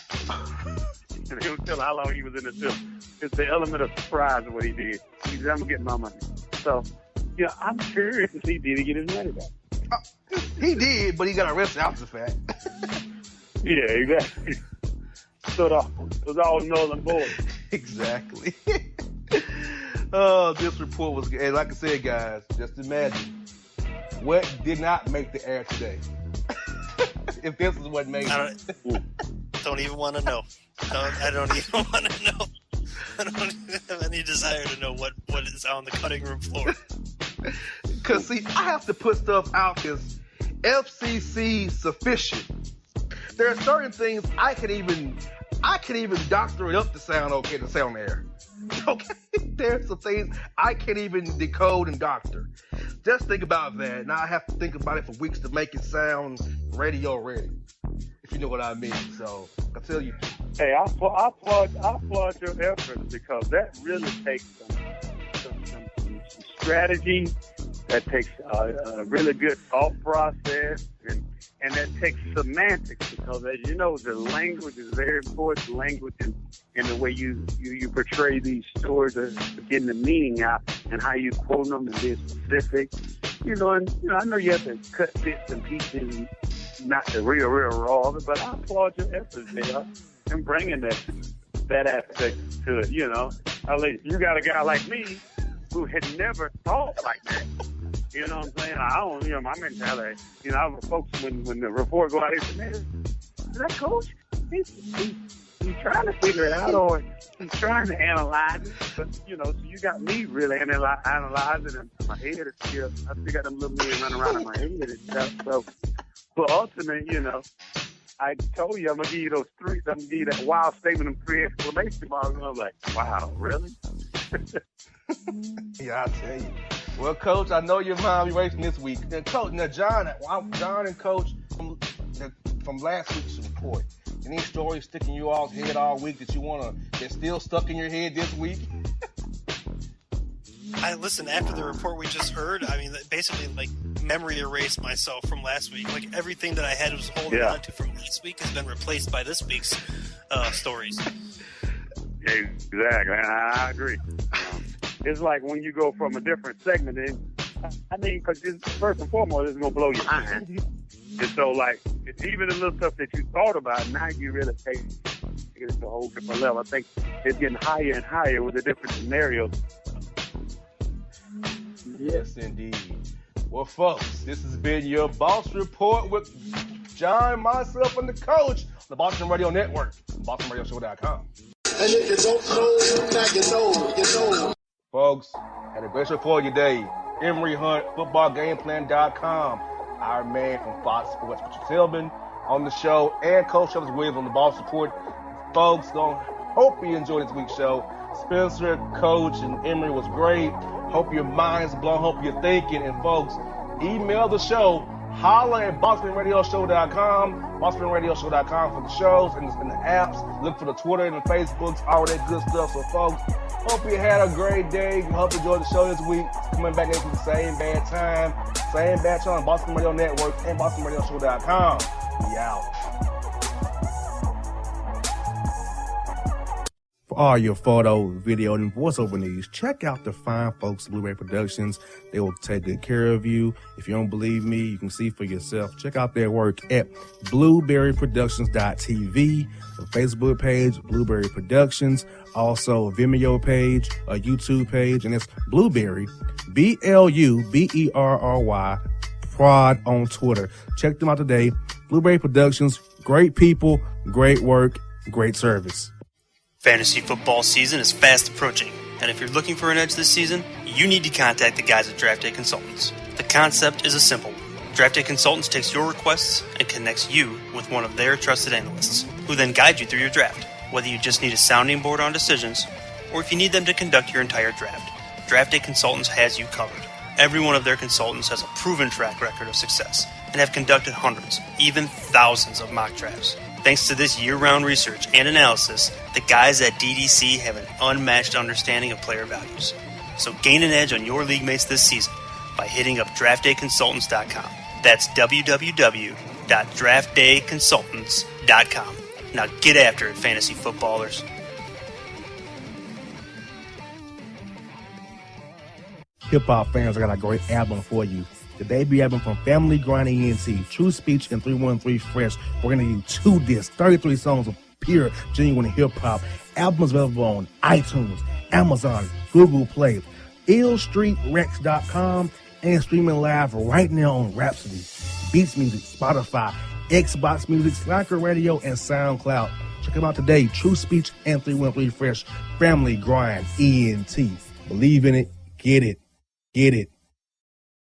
And he don't tell how long he was in the ceiling. It's the element of surprise of what he did. He said, "I'm gonna get my money." So, I'm curious to see did he get his money back. He did, but he got arrested after the fact. Yeah, exactly. So it was all null and void. Exactly. This report was, and like I said, guys, just imagine what did not make the air today. If this is what made it. Don't even want to know. I don't even want to know. I don't have any desire to know what is on the cutting room floor. Because, see, I have to put stuff out as FCC sufficient. There are certain things I can even doctor it up to sound okay to sound air. Okay? There's some things I can't even decode and doctor. Just think about that. Now I have to think about it for weeks to make it sound radio ready. If you know what I mean. So, I tell you. Hey, I applaud your efforts because that really takes some strategy. That takes a really good thought process, and that takes semantics because, as you know, the language is very important. Language in the way you portray these stories of getting the meaning out and how you quote them and be specific. I know you have to cut bits and pieces, not the real raw, but I applaud your efforts there in bringing that aspect to it. At least you got a guy like me who had never thought like that. You know what I'm saying? I don't, my mentality. I have folks when the report go out, they say, "Man, is that coach? He's trying to figure it out, or he's trying to analyze it." But so you got me really analyzing it in my head. I still got them little men running around in my head and stuff. So, but ultimately, I told you I'm gonna give you those 3. I'm gonna give you that wild statement of 3 exclamation marks. And I was like, "Wow, really?" Yeah, I'll tell you. Well, Coach, I know your mind be racing this week. And Coach, now John and Coach from last week's report. Any stories sticking you all's head all week that's still stuck in your head this week? Listen, after the report we just heard, basically like memory erased myself from last week. Like everything that I had was holding on to from last week has been replaced by this week's stories. Exactly, I agree. It's like when you go from a different segment, because first and foremost, it's going to blow your mind. And so, even the little stuff that you thought about, now you really take it to a whole different level. I think it's getting higher and higher with the different scenarios. Yes, indeed. Well, folks, this has been your Boss Report with John, myself, and the coach on the Bossman Radio Network, BossmanRadioShow.com. And if you don't know, now you know. Folks, had a great show for you today. Emory Hunt, FootballGamePlan.com. Our man from Fox Sports, Richard Tillman, on the show, and Coach Ellis Williams on the Boss Report. Folks, hope you enjoyed this week's show. Spencer, Coach, and Emory was great. Hope your mind's blown. Hope you're thinking. And folks, email the show. Holla at BossmanRadioShow.com. BossmanRadioShow.com for the shows and the apps. Look for the Twitter and the Facebooks, all that good stuff. So folks, hope you had a great day. Hope you enjoyed the show this week. Coming back next week, same bad time, same bad time on Bossman Radio Network and BossmanRadioShow.com. We out. For all your photo, video, and voiceover needs, check out the fine folks at Blueberry Productions. They will take good care of you. If you don't believe me, you can see for yourself. Check out their work at blueberryproductions.tv, the Facebook page, Blueberry Productions, also a Vimeo page, a YouTube page, and it's Blueberry, BLUBERRY, Prod on Twitter. Check them out today. Blueberry Productions, great people, great work, great service. Fantasy football season is fast approaching, and if you're looking for an edge this season, you need to contact the guys at Draft Day Consultants. The concept is a simple one. Draft Day Consultants takes your requests and connects you with one of their trusted analysts, who then guide you through your draft, whether you just need a sounding board on decisions, or if you need them to conduct your entire draft. Draft Day Consultants has you covered. Every one of their consultants has a proven track record of success and have conducted hundreds, even thousands of mock drafts. Thanks to this year-round research and analysis, the guys at DDC have an unmatched understanding of player values. So gain an edge on your league mates this season by hitting up draftdayconsultants.com. That's www.draftdayconsultants.com. Now get after it, fantasy footballers. Hip-hop fans, I got a great album for you. The debut album from Family Grind ENT, True Speech and 313 Fresh. We're going to give you 2 discs, 33 songs of pure, genuine hip-hop. Albums available on iTunes, Amazon, Google Play, illstreetrex.com, and streaming live right now on Rhapsody, Beats Music, Spotify, Xbox Music, Spreaker Radio, and SoundCloud. Check them out today, True Speech and 313 Fresh, Family Grind ENT. Believe in it, get it, get it.